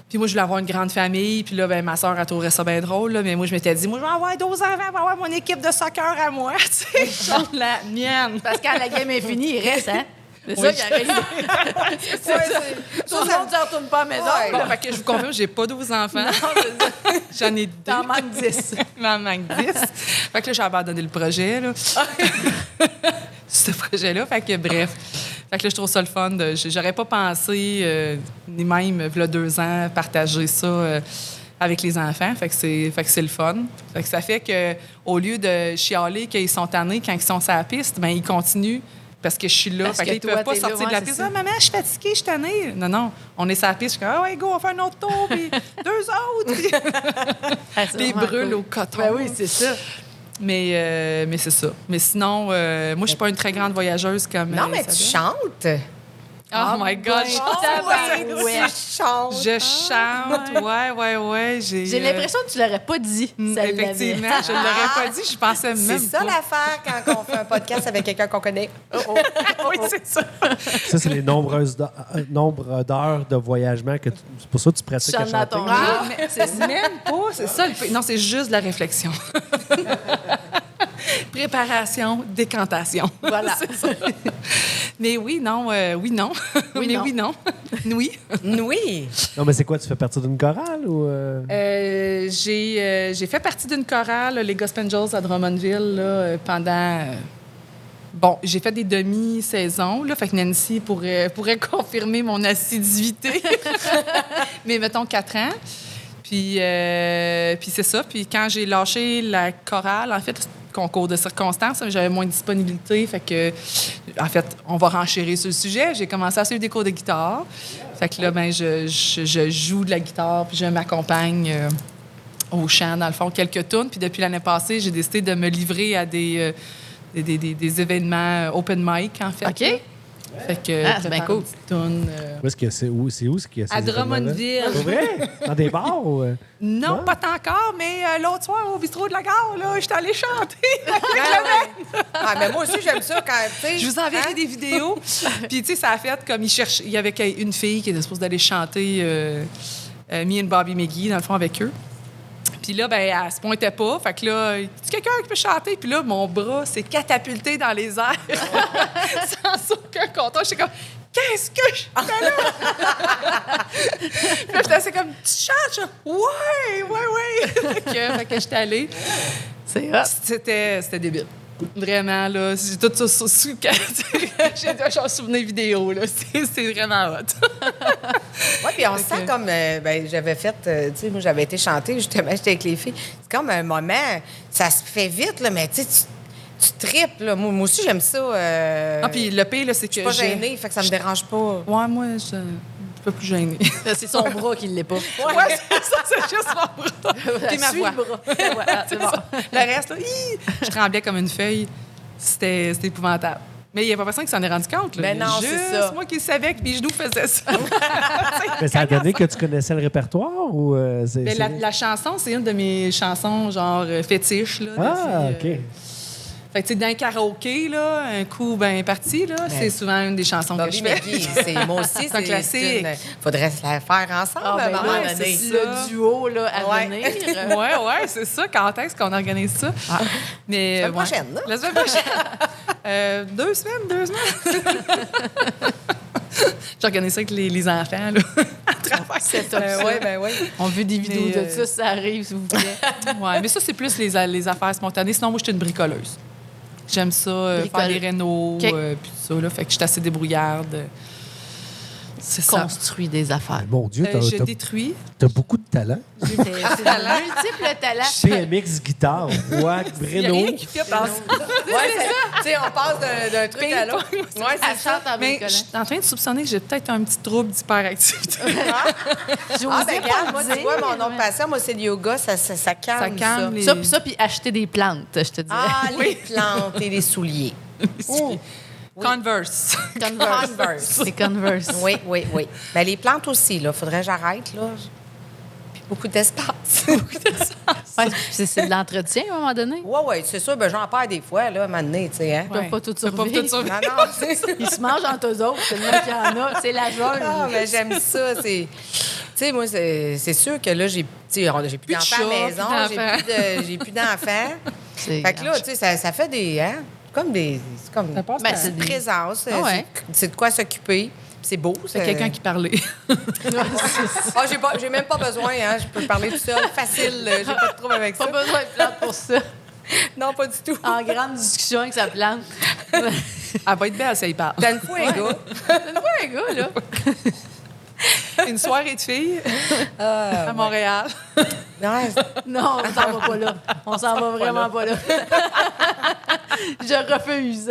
Puis moi, je voulais avoir une grande famille. Puis là, ma soeur, elle trouverait ça bien drôle. Là, mais moi, je m'étais dit, moi, je vais avoir 12 enfants, je vais avoir mon équipe de soccer à moi. Tu sais, genre la mienne. Parce que quand la game est finie, il reste, hein? C'est ça qui arrive. Tout le monde ne retourne pas à la maison. Bon, fait que je vous confirme, j'ai pas 12 enfants. J'en ai 2. T'en manques 10. Il m'en manque 10. Fait que là, j'ai abandonné le projet, là. Ce projet-là. Fait que bref. Fait que là, je trouve ça le fun. J'aurais pas pensé, ni même, il y a 2 ans, partager ça avec les enfants. Fait que c'est le fun. Fait que ça fait qu'au lieu de chialer qu'ils sont tannés quand ils sont sur la piste, ben ils continuent parce que je suis là. Parce fait qu'ils ne peuvent pas sortir de la piste. « Ah, maman, je suis fatiguée, je suis tannée. » Non, on est sur la piste. Je suis comme « Ah ouais, go, on va faire un autre tour. » Puis 2 autres. Puis ils brûlent au coton. Ben oui, c'est ça. Mais c'est ça. Mais sinon, moi, je suis pas une très grande voyageuse comme Non, mais tu chantes. Oh my God, tu chantes. Je chante, ouais. J'ai l'impression que tu l'aurais pas dit. Effectivement, je ne l'aurais pas dit, je pensais même pas. C'est ça l'affaire quand on fait un podcast avec quelqu'un qu'on connaît. Oui, c'est ça. Ça, c'est les nombres d'heures de voyagement que c'est pour ça que tu pratiques à chanter. C'est même pas, c'est ça. Non, c'est juste de la réflexion. Préparation, décantation. Voilà. Mais oui, non. Oui, non. Non, mais c'est quoi? Tu fais partie d'une chorale ou... J'ai fait partie d'une chorale, les Gospel Angels à Drummondville, là, pendant... Bon, j'ai fait des demi-saisons, là, fait que Nancy pourrait confirmer mon assiduité. Mais mettons 4 ans. Puis c'est ça. Puis quand j'ai lâché la chorale, en fait, concours de circonstances, j'avais moins de disponibilité. Fait que, en fait, on va renchérir sur le sujet. J'ai commencé à suivre des cours de guitare. Fait que là, je joue de la guitare, puis je m'accompagne au chant, dans le fond, quelques tunes. Puis depuis l'année passée, j'ai décidé de me livrer à des événements open mic, en fait. OK. Fait que c'est bien cool. Où est-ce que c'est? Où c'est qu'il y a ces À événements-là? Drummondville. Pour vrai? Dans des bars? Ou... Non, Non? pas tant encore, mais l'autre soir, au bistrot de la gare, là, j'étais allée chanter. Ah, mais moi aussi, j'aime ça quand, tu sais. Je vous enverrai hein? des vidéos. Puis, tu sais, ça a fait comme il y avait une fille qui était supposée d'aller chanter Me and Bobby McGee, dans le fond, avec eux. Puis là, ben, elle se pointait pas. Fait que là, y a quelqu'un qui peut chanter? Puis là, mon bras s'est catapulté dans les airs sans aucun contrôle. J'étais comme, qu'est-ce que je fais là? Puis là, c'est comme, tu chantes? Ouais. Fait que j'étais allée. C'est hot. C'était débile. Vraiment, là, j'ai tout ça sous j'ai un souvenir vidéo, là. C'est vraiment hot. Oui, puis on se sent comme, j'avais fait, tu sais, moi, j'avais été chanter, justement, j'étais avec les filles. C'est comme un moment, ça se fait vite, là, mais tu sais, tu tripes, là. Moi aussi, j'aime ça. Ah, puis le pire, là, c'est que Je suis pas gênée, fait que ça me dérange pas. Ouais, moi, je suis un peu plus gênée. C'est son bras qui ne l'est pas. Ouais, c'est ça, c'est juste mon bras. Puis ma Suis voix. le bras. Ouais, c'est bon. Le reste, là, je tremblais comme une feuille. C'était épouvantable. Mais il n'y a pas personne qui s'en est rendu compte. Là. Ben non, c'est Juste ça. moi qui savais que mes genoux faisaient ça. Mais ça a donné que tu connaissais le répertoire? Ou c'est, Mais la chanson, c'est une de mes chansons, genre fétiche. Là, Ah, depuis, OK. Fait que, tu sais, dans un karaoké, là, un coup bien parti, là, c'est souvent une des chansons que Bobby je fais. McGee, moi aussi, C'est un classique. Faudrait se la faire ensemble, Ah, à un ben moment là, donné. c'est ça. le duo là, à Ouais. venir. Ouais, c'est ça. Quand est-ce qu'on organise ça? Mais, La semaine prochaine, là. La semaine prochaine. 2 semaines. J'organise ça avec les enfants, là, à travers. C'est top, ça. Ouais. On veut des vidéos Mais, de ça, ça arrive, s'il vous plaît. Ouais, mais ça, c'est plus les affaires spontanées. Sinon, moi, je suis une bricoleuse. J'aime ça, faire des rénaux, OK. puis tout ça, là. Fait que je suis assez débrouillarde. C'est ça. Construit des affaires. Mon Dieu, Je détruis. t'as beaucoup de talent. C'est multiple talent. PMX, guitare, voix, Il n'y a Renault. rien qui fit dans ça. Ouais, tu sais, on passe d'un truc à l'autre. Ouais, Elle c'est ça. chante en Mais je bricolant. suis en train de soupçonner que j'ai peut-être un petit trouble d'hyperactivité. J'osais Ah, ben pas regarde, le moi, dire, tu vois, mon autre mais- passion, moi, c'est le yoga, ça calme. Ça calme les- Ça, puis acheter des plantes, je te dis. Ah, les plantes et les souliers. Oh, Converse. Converse. C'est Converse. Oui. Ben, les plantes aussi, là. Faudrait que j'arrête, là. Beaucoup d'espace. Ouais, c'est de l'entretien, à un moment donné. Oui, c'est sûr. Ben, j'en perds des fois, là, à un moment donné, tu sais, hein. Ils peuvent pas tout Ils peuvent pas survivre. tout survivre. Non, c'est ça. Ils se mangent entre eux autres, tellement qu'il y en a. C'est la jungle. Ah, mais j'aime ça. Tu sais, moi, c'est sûr que là, j'ai plus Plus de d'enfants à la chats, maison, plus d'enfants. j'ai plus d'enfants. C'est- Fait que là, tu sais, ça fait des. Hein? C'est comme. Ça passe Ben, par- c'est une des- présence. Ah ouais. C'est de quoi s'occuper. C'est beau. C'est quelqu'un qui parlait. Ah, j'ai même pas besoin, hein. Je peux parler tout seul. Facile. J'ai pas de trouble avec ça. Pas besoin de plantes pour ça. Non, pas du tout. En grande discussion avec sa plante. Elle va être belle si elle parle. T'as une fois, un gars. Ouais, gars, là. Une soirée de filles à Montréal. Ouais, Non, on s'en va pas là. On s'en va vraiment pas là. Je refuse.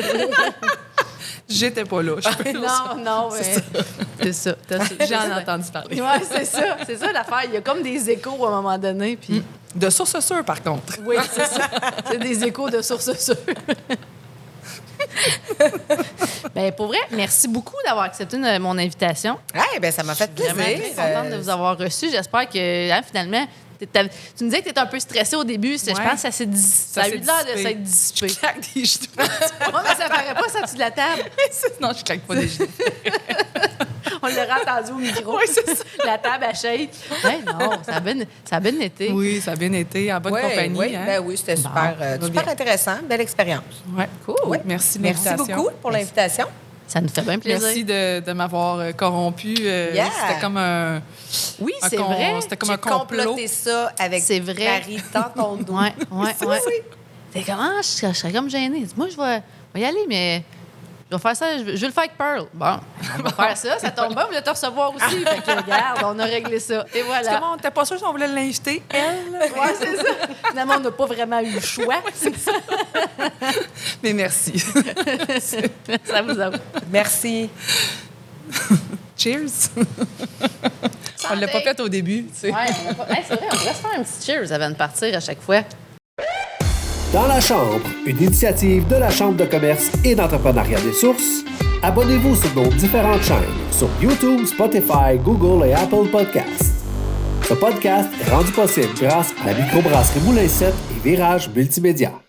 J'étais pas là. Je peux Non, mais c'est ça. J'en ai entendu parler. Ouais, c'est ça. C'est ça l'affaire. Il y a comme des échos à un moment donné. Puis De source sûre, par contre. oui, c'est ça. C'est des échos de sources sûres. Bien, pour vrai, merci beaucoup d'avoir accepté mon invitation. hey, ben, ça m'a fait plaisir. Vraiment très contente de vous avoir reçu. J'espère que, hein, finalement, tu me disais que tu étais un peu stressée au début. Je Ouais. pense que ça a eu l'air de s'être dissipé. Je claque des genoux. Ouais, mais ça paraît pas, ça, dessus de la table. Non, je claque pas des genoux. On l'aurait entendu au micro. Oui, c'est ça. La table à shake. Ouais, non, ça a bien été. Oui, ça a bien été, en bonne compagnie. Oui, hein? ben oui, c'était Bon, super, va super bien. intéressant. Belle expérience. Ouais. Cool. Ouais. Merci de Merci l'invitation. beaucoup pour l'invitation. Ça nous fait bien plaisir. Merci de m'avoir corrompu. Yeah. C'était comme un... Oui, un c'est con- vrai. C'était comme J'ai un complot. comploté ça avec C'est vrai. Marie dans ton dos. Ouais. Oui. C'est comment? Je serais comme gênée. Moi, je vais y aller, mais je vais faire ça. Je vais le faire avec Pearl. Bon, on va faire ça. Ça tombe bien, vous voulez te recevoir aussi. Fait que, regarde, on a réglé ça. Et voilà. Comment on n'était pas sûr si on voulait l'inviter, elle? Ouais, c'est ça. Finalement, on n'a pas vraiment eu le choix. Mais merci. Ça vous a... Merci. Cheers. On l'a pas fait au début, tu sais. Ouais, on a pas... Hey, c'est vrai, on pourrait se faire un petit cheers avant de partir à chaque fois. Dans la Chambre, une initiative de la Chambre de commerce et d'entrepreneuriat des sources, abonnez-vous sur nos différentes chaînes sur YouTube, Spotify, Google et Apple Podcasts. Ce podcast est rendu possible grâce à la microbrasserie Moulin 7 et Virage Multimédia.